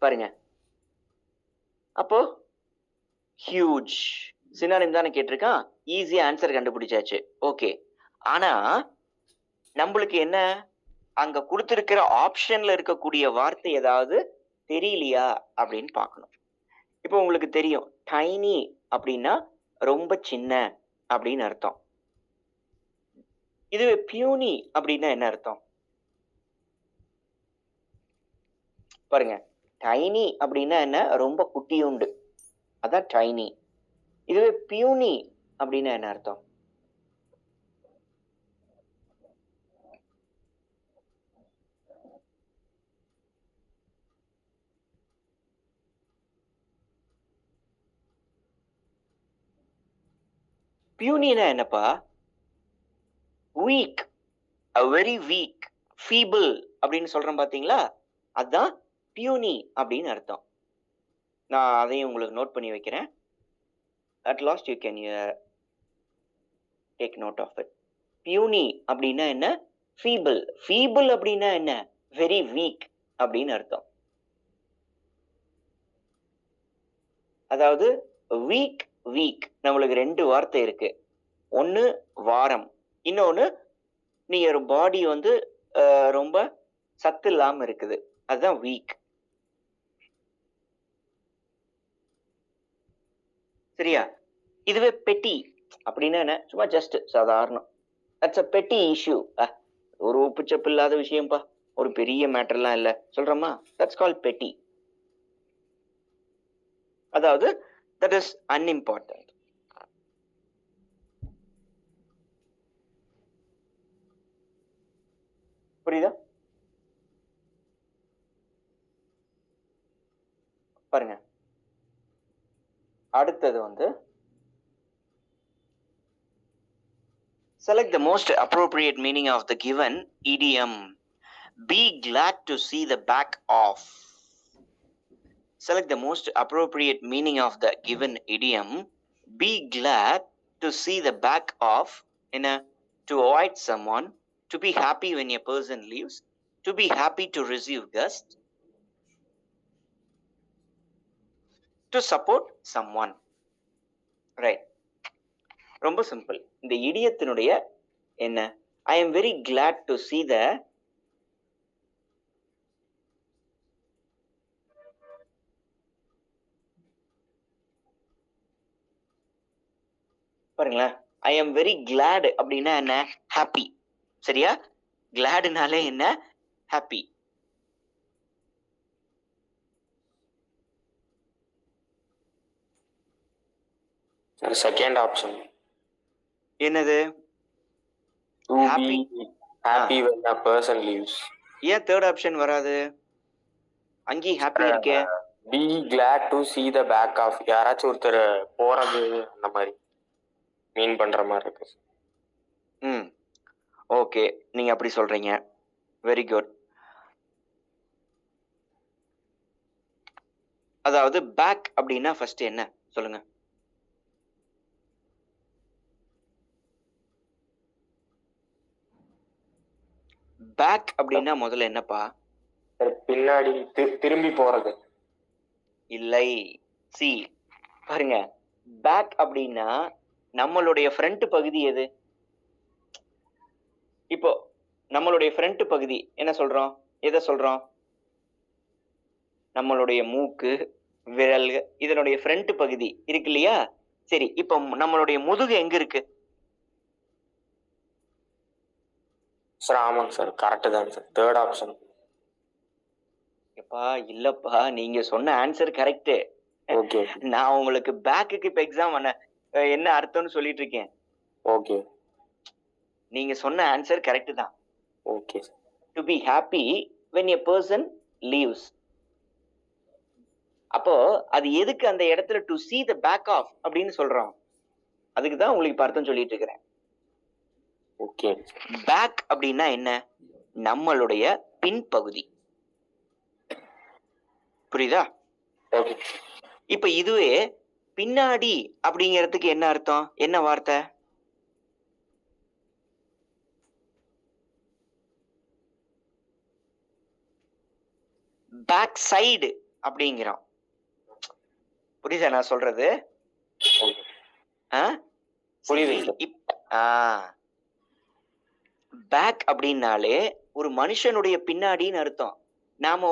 பாருங்க, அப்போ ஹியூஜ் சினானிம் தானே கேட்டிருக்கான். ஈஸியா ஆன்சர் கண்டுபிடிச்சாச்சு. ஓகே, ஆனா நம்மளுக்கு என்ன, அங்க கொடுத்திருக்கிற ஆப்ஷன்ல இருக்கக்கூடிய வார்த்தை ஏதாவது தெரியலையா அப்படின்னு பார்க்கணும். இப்போ உங்களுக்கு தெரியும், டைனி அப்படின்னா ரொம்ப சின்ன அப்படின்னு அர்த்தம். இதுவே பியூனி அப்படின்னா என்ன அர்த்தம் பாருங்க. டைனி அப்படின்னா என்ன? ரொம்ப குட்டியுண்டு, அதான் டைனி. இதுவே பியூனி அப்படின்னா என்ன அர்த்தம்? பியூனினா என்னப்பா? Week, a very weak, feeble அப்படின்னு சொல்றேன் பாத்தீங்களா, அதுதான் பியூனி அப்படின்னு அர்த்தம். நான் அதையும் உங்களுக்கு நோட் பண்ணி வைக்கிறேன். at last you can take note of it. பியூனி அப்படின்னா என்ன? feeble. feeble அப்படின்னா என்ன? very weak அப்படின்னு அர்த்தம். அதாவது வீக் வீக் நம்மளுக்கு ரெண்டு வார்த்தை இருக்கு. ஒன்னு வாரம், இன்னொன்னு நீங்க ஒரு பாடி வந்து ரொம்ப சத்து இல்லாம இருக்குது, அதுதான் வீக். சரியா? இதுவே பெட்டி அப்படின்னா என்ன? சும்மா ஜஸ்ட் சாதாரணம். தட்ஸ் அ பெட்டி இஷ்யூ. ஒரு உப்புச்சப்பு இல்லாத விஷயம்ப்பா, ஒரு பெரிய மேட்டர்லாம் இல்ல சொல்றோமா, தட்ஸ் கால் பெட்டி. அதாவது தட் இஸ் அன்இம்பார்ட்டன்ட். புரியுதா? பாருங்க, அடுத்தது வந்து select the most appropriate meaning of the given idiom. Be glad to see the back of. Select the most appropriate meaning of the given idiom. Be glad to see the back of. In a, to avoid someone, to be happy when a person leaves, to be happy to receive guests, to support someone. Right. ரொம்ப சிம்பிள். இந்த இடியத்தினுடைய என்ன? I am very glad to see the பாருங்களேன், ஐ எம் வெரி கிளாட் அப்படின்னா என்ன? ஹாப்பி. சரியா? கிளாடுனாலே என்ன? ஹாப்பி. செகண்ட் ஆப்ஷன் என்னது? happy happy when a person leaves. ஏன் தேர்ட் ஆப்ஷன் வராது? அங்கேயும் ஹாப்பி இருக்கே. Be glad to see the back of, யாராச்சும் ஒருத்தர் போறது அந்த மாதிரி மீன் பண்ற மாதிரி இருக்கு. ம் ஓகே, நீங்க அப்படி சொல்றீங்க. Very good. அதாவது பேக் அப்படின்னா ஃபர்ஸ்ட் என்ன சொல்லுங்க? பேக் அப்படின்னா முதல்ல என்னப்பா? பின்னாடி திரும்பி போறது. இல்லை, சி பாருங்க, பேக் அப்படின்னா நம்மளுடைய ஃப்ரண்ட் பகுதி எது? இப்போ நம்மளுடைய ஃப்ரண்ட் பகுதி என்ன சொல்றோம்? எதை சொல்றோம்? நம்மளுடைய மூக்கு, விரல், இதனுடைய ஃப்ரண்ட் பகுதி இருக்கு இல்லையா? சரி, இப்போ நம்மளுடைய முதுகு எங்க இருக்கு? சார் ஆமாங்க சார், கரெக்ட் தாங்க சார், தேர்ட் ஆப்ஷன். எப்பா இல்லப்பா, நீங்க சொன்ன ஆன்சர் கரெக்ட். ஓகே நான் உங்களுக்கு பேக்குக்கு இப்ப எக்ஸாம் என்ன அர்த்தம்னு சொல்லிட்டு இருக்கேன். ஓகே நீங்க சொன்ன ஆன்சர் கரெக்ட் தான். Okay. To be happy when a person leaves. அப்போ அது எதுக்கு அந்த இடத்துல to see the back of அப்படின்னு சொல்றோம்? அதுக்கு தான் உங்களுக்கு இப்ப அர்த்தம் சொல்லிட்டு இருக்கிறேன். ஓகே. பேக் அப்படின்னா என்ன? நம்மளுடைய பின்பகுதி. புரியுதா? ஓகே. இப்ப இதுவே பின்னாடி அப்படிங்கிறதுக்கு என்ன அர்த்தம்? என்ன வார்த்தை? பேக் சைடு அப்படிங்கிறோம். புரியுதா நான் சொல்றது? புரியுது. பேக் அப்படின்னாலே ஒரு மனுஷனுடைய பின்னாடின்னு அர்த்தம். நாம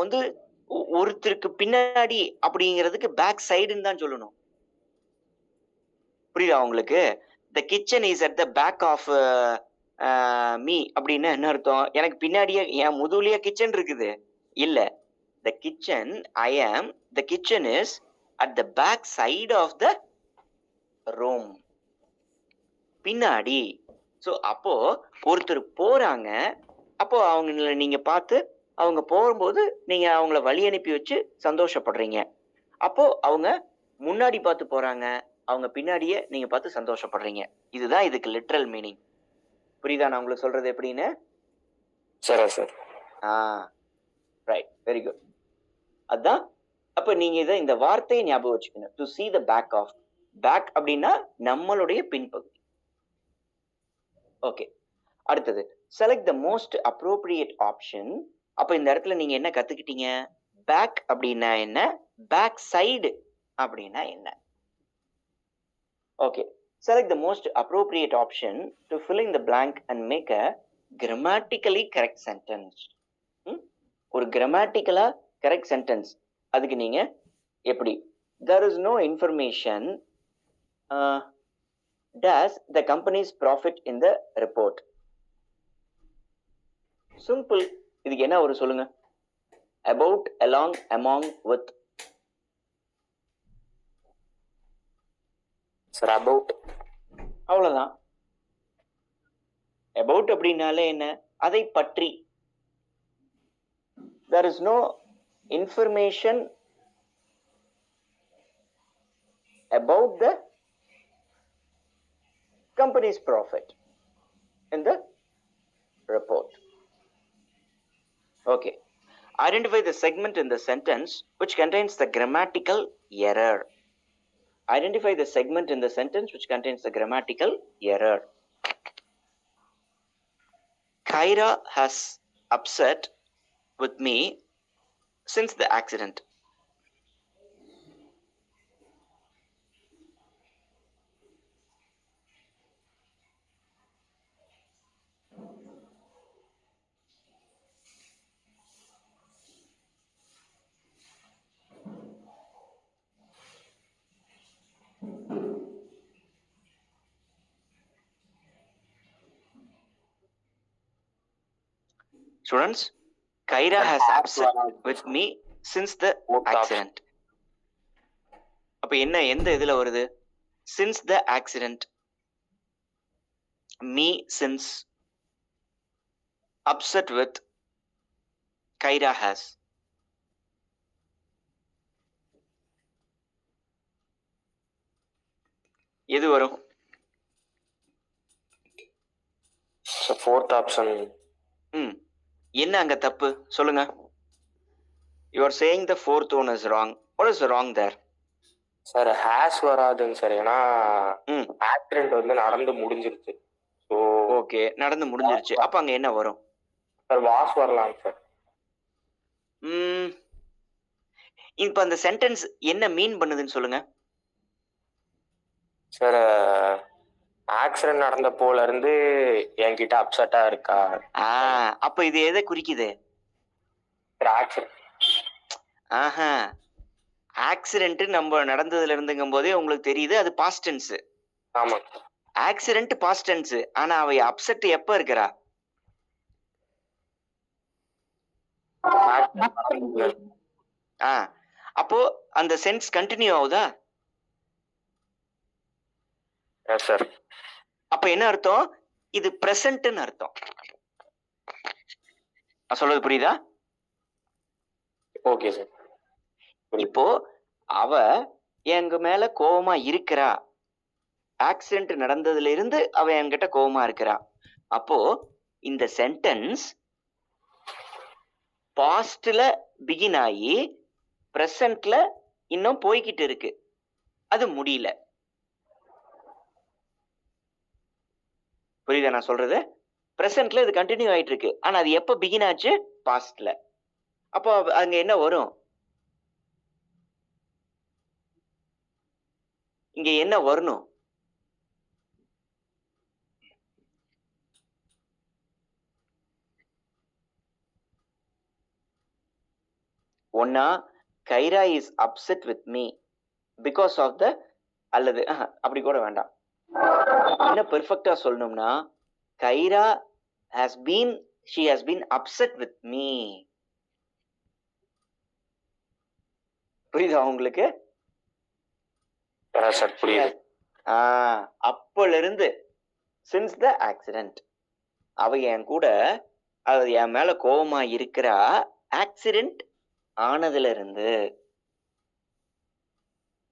ஒருத்தருக்கு பின்னாடி அப்படிங்கிறதுக்கு பேக் சைடுன்னு தான் சொல்லணும். புரியுதா உங்களுக்கு? The kitchen is at the back of me அப்படின்னு என்ன அர்த்தம்? எனக்கு பின்னாடியே என் முதுகுலயே கிச்சன் இருக்குது? இல்ல, the kitchen the kitchen is at the back side of the room. பின்னாடி. ஸோ அப்போ ஒருத்தர் போறாங்க, அப்போ அவங்கள நீங்க பார்த்து அவங்க போகும்போது நீங்க அவங்கள வழி அனுப்பி வச்சு சந்தோஷப்படுறீங்க. அப்போ அவங்க முன்னாடி பார்த்து போறாங்க, அவங்க பின்னாடியே நீங்க பார்த்து சந்தோஷப்படுறீங்க. இதுதான் இதுக்கு லிட்ரல் மீனிங். புரியுதா நான் உங்களுக்கு சொல்றது எப்படின்னு? சரி சார். Right, very good. அதான் அப்ப நீங்க இந்த வார்த்தையை ஞாபகம் வச்சுக்கணும். To see the back of. Back அப்படின்னா நம்மளுடைய பின்பகுதி. ஓகே, அடுத்தது select the most appropriate option. அப்ப இந்த இடத்துல நீங்க என்ன கத்துக்கிட்டீங்க? பேக் அப்படின்னா என்ன, பேக் சைடு அப்படின்னா என்ன? Okay, select the most appropriate option to fill in the blank and make a grammatically correct sentence. ஒரு கிராமட்டிக்கலா கரெக்ட் சென்டென்ஸ். அதுக்கு நீங்க எப்படி? there is no information does the company's profit in the report. Simple. இதுக்கு என்ன ஒரு சொல்லுங்க? about, along, among, with. Sir about. அவ்வளவுதான். about அப்படின்னாலே என்ன? அதை பற்றி. there is no information about the company's profit in the report. Okay. Identify the segment in the sentence which contains the grammatical error. Identify the segment in the sentence which contains the grammatical error. Kyra has upset with me since the accident. Students, Kyra has upset with me since the accident. அப்ப என்ன எந்த இதுல வருது? since the accident. me since, upset with, Kyra has. எது வரும்? Fourth option. ம் என்ன அங்க தப்பு சொல்லுங்க. You are saying the fourth one is wrong. What is wrong there? Sir has வராதுங்க சார். ஏன்னா ம் ஆக்சிடென்ட் வந்து நடந்து முடிஞ்சிருச்சு. ஸோ ஓகே, நடந்து முடிஞ்சிருச்சு. அப்ப அங்க என்ன வரும்? சார் வாஸ் வரலாங்க சார். ம் இப்ப அந்த சென்டென்ஸ் என்ன மீன் பண்ணுதுன்னு சொல்லுங்க. சார் ஆக்சிடென்ட் நடந்த போல இருந்து என்கிட்ட அப்செட்டா இருக்கா? அப்ப இது எதை குறிக்குது? Sir accident. ஆஹா, ஆக்சிடென்ட் நம்ம நடந்ததுல இருந்துங்கும் போதே உங்களுக்கு தெரியுது அது பாஸ்ட் டென்ஸ். ஆமாங்க சார். Accident past tense. ஆனா அவ அப்செட் எப்ப இருக்கிறா? அப்போ அந்த சென்ஸ் கண்டினியூ ஆகுதா? Yes sir. அப்ப என்ன அர்த்தம்? இது பிரசன்ட்னு அர்த்தம். நான் சொல்றது புரியுதா? Okay sir. இப்போ அவ எங்க மேல கோவமா இருக்கிறா. ஆக்சிடென்ட் நடந்ததுல இருந்து அவ என்கிட்ட கோவமா இருக்கிறா. அப்போ இந்த சென்டென்ஸ் பாஸ்ட்ல பிகின் ஆகி பிரசன்ட்ல இன்னும் போய்கிட்டு இருக்கு. அது முடியல. புரியுதா நான் சொல்றது? பிரசன்ட்ல இது கண்டினியூ ஆயிட்டு இருக்கு. ஆனா அது எப்ப பிகின் ஆச்சு? பாஸ்ட்ல. அப்போ அங்க என்ன வரும்? இங்க என்ன வரணும்? ஒன்னா Kyra is upset with me because of the, அல்லது அப்படி கூட வேண்டாம். என்ன பெர்ஃபெக்ட்டா சொல்லணும்னா Khaira she has been upset with me. புரியுதா உங்களுக்கு? சார் புரியுது. அப்பல இருந்து since the accident அவ என் கூட என் மேல கோவமா இருக்கிறா. ஆக்சிடென்ட் ஆனதுல இருந்து.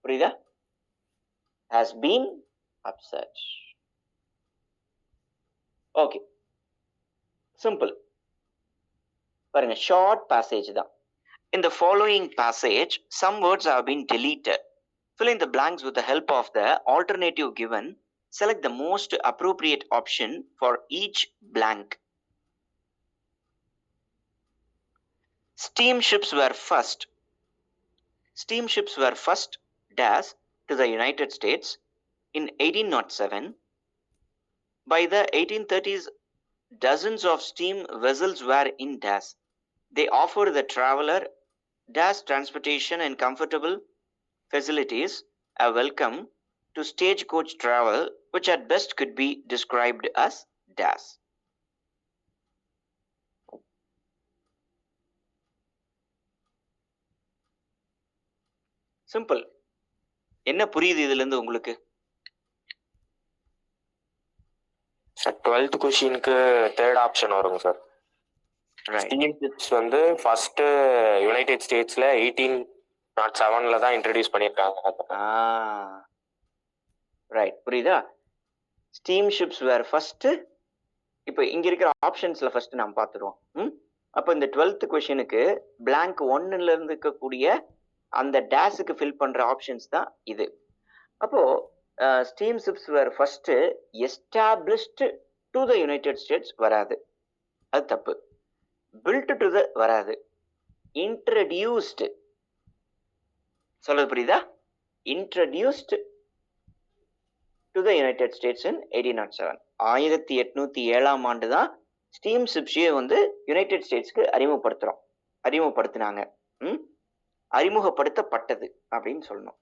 புரியுதா? has been upset. Okay, simple. பாருங்க, ஷார்ட் பேசேஜ் தான். In the following passage, some words have been deleted. Fill in the blanks with the help of the alternative given. Select the most appropriate option for each blank. Steamships were first dash to the United States in 1807. By the 1830s, dozens of steam vessels were in dash. They offer the traveler dash transportation and comfortable facilities, a welcome to stagecoach travel, which at best could be described as dash. Simple. என்ன புரியுது இதுல இருந்து உங்களுக்கு? சார் 12th கொஸ்டினுக்கு தேர்ட் ஆப்ஷன் வருங்க சார். ஸ்டீம்ஷிப்ஸ் வந்து ஃபர்ஸ்ட் யுனைடெட் ஸ்டேட்ஸ்ல 1807 தான் இன்ட்ரடியூஸ் பண்ணியிருக்காங்க. ரைட், புரியுதா? ஸ்டீம்ஷிப்ஸ் வேர் ஃபர்ஸ்ட். இப்போ இங்க இருக்கிற ஆப்ஷன்ஸ்ல ஃபர்ஸ்ட் நாம் பார்த்துருவோம். அப்போ இந்த 12th கொஸ்டினுக்கு பிளாங்க் 1ல இருந்து இருக்கக்கூடிய அந்த டேஷுக்கு ஃபில் பண்ற ஆப்ஷன்ஸ் தான் இது. அப்போ steamships were first established to the United States வராது, அது தப்பு. பில்ட் டு த வராது. இன்ட்ரடியூஸ்டு சொல்றது புரியுதா? Introduced to the United states இன் 1807. 1807 ஆண்டு தான் ஸ்டீம்ஷிப்ஸே வந்து யுனைடெட் ஸ்டேட்ஸ்க்கு அறிமுகப்படுத்தினாங்க. அறிமுகப்படுத்தப்பட்டது அப்படின்னு சொல்லணும்.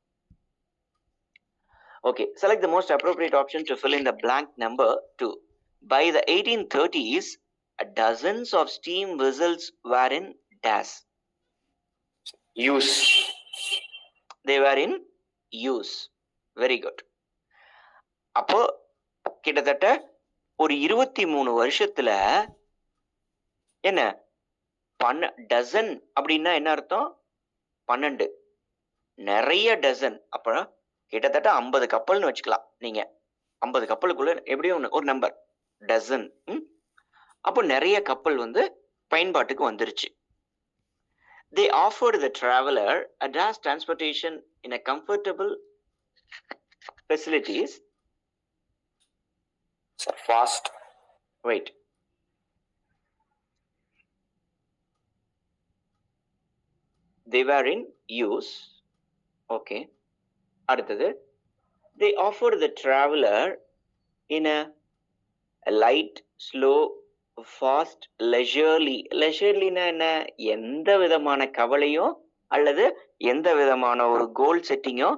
Okay, select the most appropriate option to fill in the blank number 2. By the 1830s, dozens of steam vessels were in dash. use. They were in use. Very good. அப்போ கிட்டத்தட்ட ஒரு 23 வருஷத்துல என்ன டசன் அப்படின்னா என்ன அர்த்தம்? 12. நிறைய டசன். அப்புறம் கிட்டத்தட்ட 50 கப்பல்னு வச்சுக்கலாம் நீங்க. 50 கப்பலுக்குள்ள எப்படியும் ஒரு நம்பர் டசன். அப்போ நிறைய கப்பல் வந்து பயன்பாட்டுக்கு வந்துருச்சு. They offered the traveler a dash transportation in a comfortable facilities. Sir fast. Wait. They were in use. Okay. அடுத்தது they offered the traveler in a light, slow, fast, leisurely. leisurelyனா என்ன? எந்த விதமான கவலையும் அல்லது எந்த விதமான ஒரு கோல் செட்டிங்கோ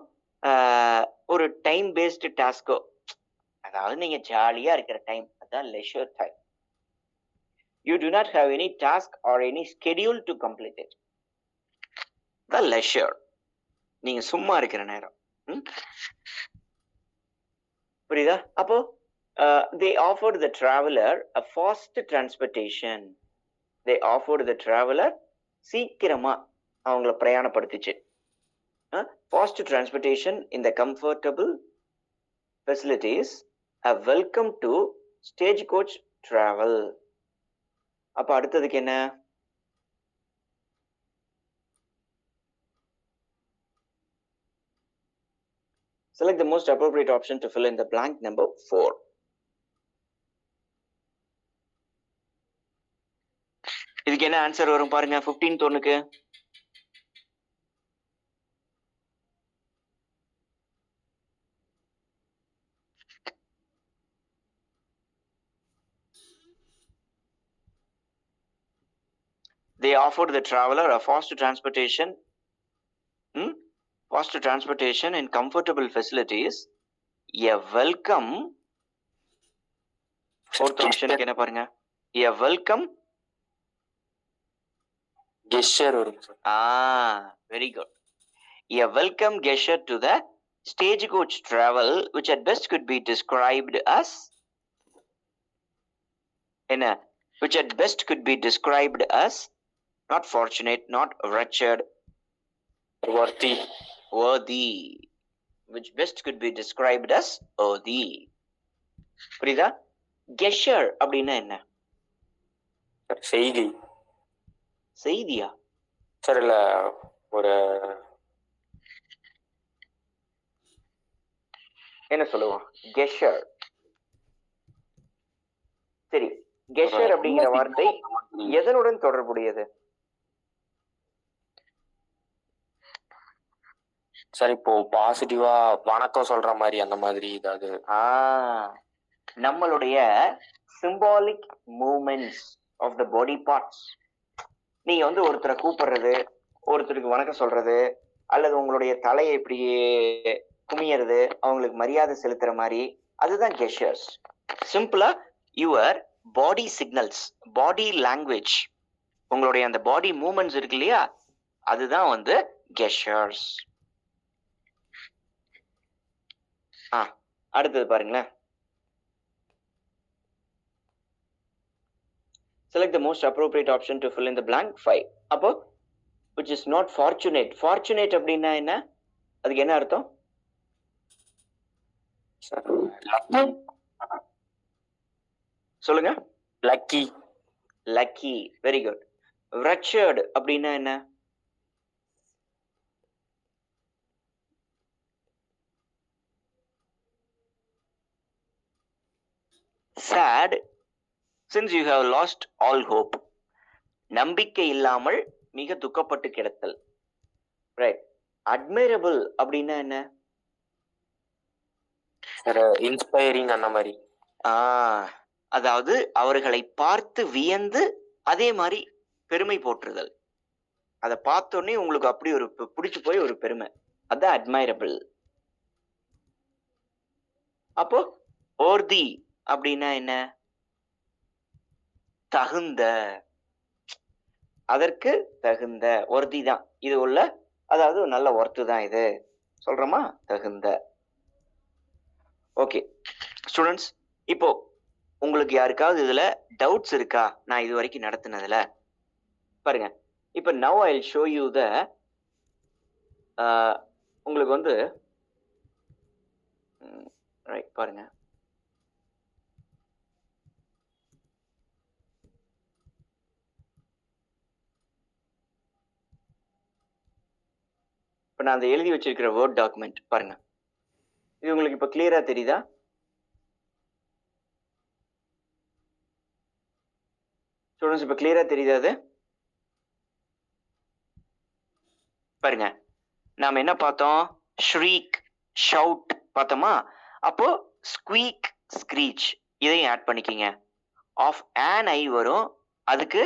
ஒரு டைம் பேஸ்டு டாஸ்கோ, அதாவது நீங்க ஜாலியா இருக்கிற டைம், அதான் leisure time. You do not have any task or any schedule to complete it. The leisure. நீங்க சும்மா இருக்கிற நேரம். புரியுதா? அப்போ they offered the traveler a fast transportation. They offered the traveler சீக்கிரமா அவங்கள பிரயாணப்படுத்திச்சு. Fast transportation in the comfortable facilities, a welcome to stagecoach travel. அப்ப அடுத்ததுக்கு என்ன? Select the most appropriate option to fill in the blank number 4. இதுக்கு என்ன ஆன்சர் வரும் பாருங்க 15th ஒன்னுக்கு. They offered the traveler a fast transportation in comfortable facilities, a welcome. Fourth option என்ன பாருங்க? A welcome gesture வரும் sir. Very good. A welcome gesture to the stagecoach travel, which at best could be described as என்ன? Which at best could be described as not fortunate, not wretched, worthy. worthy. Which best could be described as worthy. புரியுதா? gesture அப்படின்னா என்ன? செய்தி. செய்தியா? சார் இல்ல ஒரு என்ன சொல்லுவோம்? gesture. சரி, gesture அப்படிங்கிற வார்த்தை எதனுடன் தொடர்புடையது? சார் இப்போ பாசிட்டிவா வணக்கம் சொல்ற மாதிரி அந்த மாதிரி ஏதாவது. நம்மளுடைய symbolic movements of the body parts. நீங்க வந்து ஒருத்தரை கூப்பிடுறது, ஒருத்தருக்கு வணக்கம் சொல்றது, அல்லது உங்களுடைய தலையை இப்படி குமியறது, அவங்களுக்கு மரியாதை செலுத்துற மாதிரி, அதுதான் gestures. சிம்பிளா your body signals, body language, உங்களுடைய அந்த பாடி மூமெண்ட்ஸ் இருக்கு இல்லையா, அதுதான் வந்து gestures. அடுத்தது பாருங்களேன். Select the most appropriate option to fill in the blank 5. அப்போ which is not fortunate. Fortunate அப்படின்னா என்ன? அதுக்கு என்ன அர்த்தம்? சொல்லுங்க. Lucky. Lucky. Very good. wretched அப்படின்னா என்ன? sad since you have lost all hope. நம்பிக்கை இல்லாமல் மிக துக்கப்பட்டு கிடத்தல். ரைட். admirable அப்படின்னா என்ன? இன்ஸ்பைரிங் அந்த மாதிரி. அதாவது அவர்களை பார்த்து வியந்து அதே மாதிரி பெருமை போற்றுதல். அதை பார்த்தோன்னே உங்களுக்கு அப்படி ஒரு பிடிச்சு போய் ஒரு பெருமை, அதான் admirable. அப்போ worthy அப்படின்னா என்ன? தகுந்த, அதற்கு தகுந்த, worthy தான் இது உள்ள, அதாவது நல்ல ஒர்த்து தான் இது சொல்றோமா, தகுந்த. ஓகே ஸ்டூடெண்ட்ஸ், இப்போ உங்களுக்கு யாருக்காவது இதுல டவுட்ஸ் இருக்கா? நான் இது வரைக்கும் நடத்தினதுல பாருங்க. இப்போ now I will show you the உங்களுக்கு வந்து ரைட் பாருங்க. இப்போ நான் அந்த எழுதி வச்சிருக்கிற வேர்ட் டாக்குமெண்ட் பாருங்க. இது உங்களுக்கு இப்போ கிளியரா தெரியுதா? ஸ்டூடெண்ட்ஸ் இப்போ கிளியரா தெரியுதா அது? பாருங்க, நாம என்ன பார்த்தோம்? ஷ்ரீக், ஷவுட் பார்த்தோமா? அப்போ ஸ்குவீக், ஸ்க்ரீச் இதையும் ஆட் பண்ணிக்கிங்க. ஆஃப் an ஐ வரும், அதுக்கு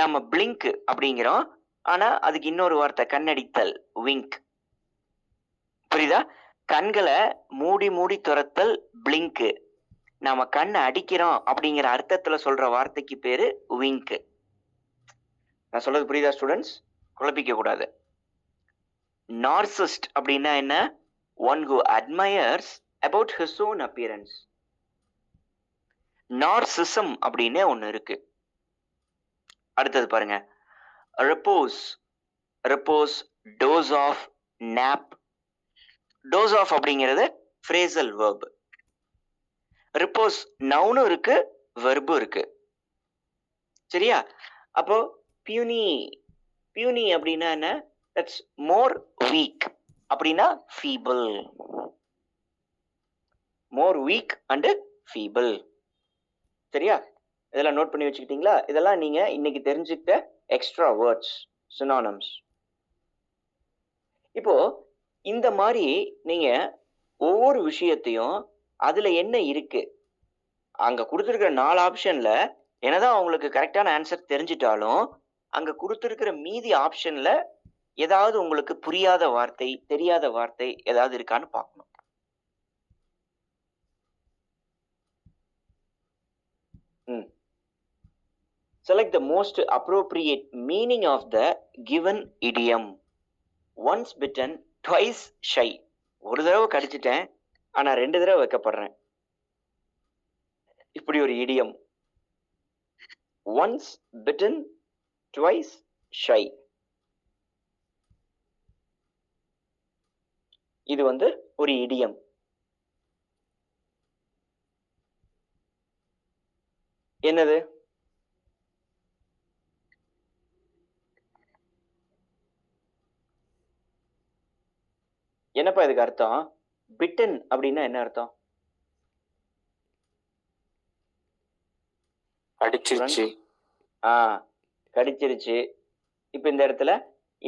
நம்ம பிளிங்க் அப்படிங்கிறோம். ஆனா அதுக்கு இன்னொரு வார்த்தை கண்ணடித்தல், விங்க். புரியுதா? கண்களை மூடி மூடி துரத்தல் பிளிங்க். நாம கண்ணை அடிக்கிறோம் அப்படிங்கிற அர்த்தத்துல சொல்ற வார்த்தைக்கு பேரு விங்க். நான் சொல்றது புரியுதா ஸ்டூடெண்ட்ஸ்? குழப்பிக்க கூடாது. நார்சிஸ்ட் அப்படின்னா என்ன? One who admires about his own appearance. Narcissism அப்படின்னு ஒண்ணு இருக்கு. அடுத்தது பாருங்க, repose, repose, doze off, nap. doze off அப்படிங்கிறது phrasal verb. repose நவுனும் இருக்கு, வெர்பும் இருக்கு. சரியா? அப்போ puny, puny அப்படின்னா என்ன? தட்ஸ் மோர் வீக் அப்படின்னா feeble. More week and feeble. சரியா? இதெல்லாம் நோட் பண்ணி வச்சுக்கிட்டீங்களா? இதெல்லாம் நீங்க இன்னைக்கு தெரிஞ்சுக்கிட்ட எக்ஸ்ட்ரா வேர்ட்ஸ், சினானிம்ஸ். இப்போ இந்த மாதிரி நீங்க ஒவ்வொரு விஷயத்தையும் அதுல என்ன இருக்கு, அங்க கொடுத்துருக்கிற 4 ஆப்ஷன்ல என்னதான் உங்களுக்கு கரெக்டான ஆன்சர் தெரிஞ்சிட்டாலும் அங்க கொடுத்துருக்கிற மீதி ஆப்ஷன்ல ஏதாவது உங்களுக்கு புரியாத வார்த்தை, தெரியாத வார்த்தை ஏதாவது இருக்கான்னு பார்க்கணும். Select the most appropriate meaning of the given idiom. Once bitten, twice shy. ஒரு தடவை கடிச்சிட்டேன், ஆனா 2 தடவை வைக்கப்படுறேன். இப்படி ஒரு idiom. Once bitten, twice shy. இது ஒரு idiom. என்னது? என்னப்பா இதுக்கு அர்த்தம்? பிட்டன் அப்படின்னா என்ன அர்த்தம்? அடிச்சிருச்சு. கடிச்சிருச்சு. இப்ப இந்த இடத்துல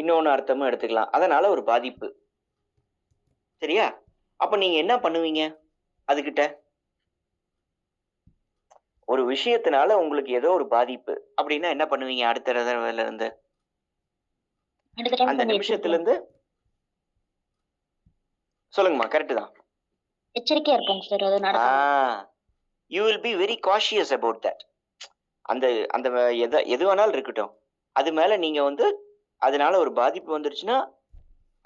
இன்னொன்னு அர்த்தமும் எடுத்துக்கலாம். அதனால ஒரு பாதிப்பு. சரியா? அப்ப நீங்க என்ன பண்ணுவீங்க அதுகிட்ட? ஒரு விஷயத்தினால உங்களுக்கு ஏதோ ஒரு பாதிப்பு அப்படின்னா என்ன பண்ணுவீங்க? அடுத்த தடவைல இருந்து அந்த நிமிஷத்துல இருந்து சொல்லுங்கம்மா. கரெக்ட் தான். எச்சரிக்கையா இருப்போம் சார். அது நடக்கும். you will be very cautious about that. அந்த அந்த எது வேணாலும் இருக்கட்டும், அது மேல நீங்க அதனால ஒரு பாதிப்பு வந்துருச்சுன்னா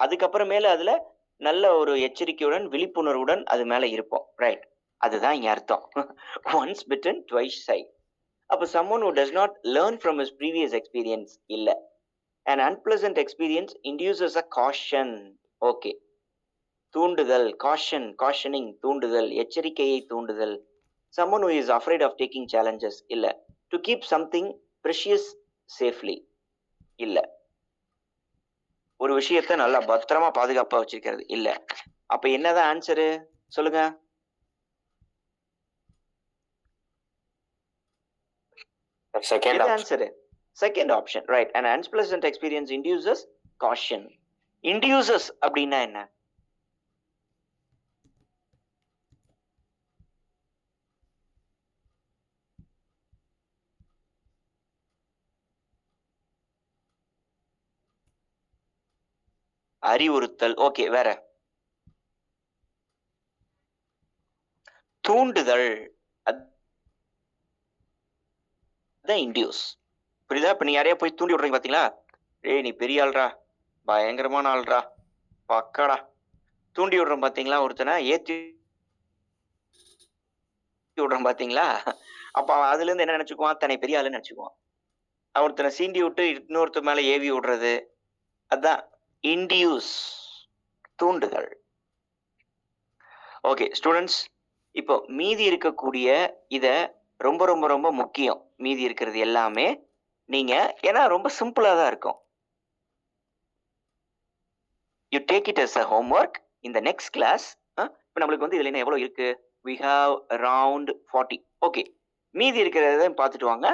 அதுக்கப்புறமேல அதுல நல்ல ஒரு எச்சரிக்கையுடன், விழிப்புணர்வுடன் அது மேல இருப்போம். ரைட்? அதுதான் இங்க அர்த்தம். once bitten, twice shy. அப்ப someone who does not learn from his previous experience இல்ல. an unpleasant experience induces a caution. okay. தூண்டுதல், காஷன், காஷனிங், தூண்டுதல், எச்சரிக்கையை தூண்டுதல். someone who is afraid of taking challenges இல்ல. to keep something precious safely இல்ல. ஒரு விஷயத்தை நல்லா பத்திரமா பாதுகாப்பா வச்சிருக்கிறது இல்ல. அப்ப என்னதான் ஆன்சரு சொல்லுங்க? Second answer second option. Right? an unpleasant experience induces caution. induces அப்படின்னா என்ன? அறிவுறுத்தல். ஓகே, வேற? தூண்டுதல். இன்டியூஸ். புரியுதா? இப்ப நீ யாரையா போய் தூண்டி விடுறீங்க பாத்தீங்களா? ஏய் நீ பெரிய ஆள்ரா, பயங்கரமான ஆள்ரா, பக்காடா, தூண்டி விடுறோம் பாத்தீங்களா? ஒருத்தனை ஏத்தி விடுறோம் பாத்தீங்களா? அப்ப அவன் அதுல இருந்து என்ன நினைச்சுக்குவான்? தன்னை பெரிய ஆளுன்னு நினைச்சுக்குவான். ஒருத்தனை சீண்டி விட்டு இன்னொருத்தர் மேல ஏவி விடுறது, அதான் இன்டியூஸ், தூண்டுதல். ஓகே ஸ்டூடெண்ட்ஸ், இப்போ மீதி இருக்கக்கூடிய இத ரொம்ப ரொம்ப ரொம்ப முக்கியம். மீதி இருக்கிறது எல்லாமே நீங்க ஏன்னா ரொம்ப சிம்பிளா தான் இருக்கும். You take it as a homework in the next class. இப்போ நம்மளுக்கு வந்து இதுல என்ன எவ்வளவு இருக்கு? We have around 40. ஓகே, மீதி இருக்கிறத பார்த்துட்டு வாங்க.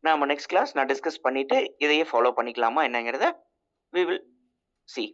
நாம நெக்ஸ்ட் கிளாஸ் நான் டிஸ்கஸ் பண்ணிட்டு இதையே ஃபாலோ பண்ணிக்கலாமா என்னங்கிறத we will see.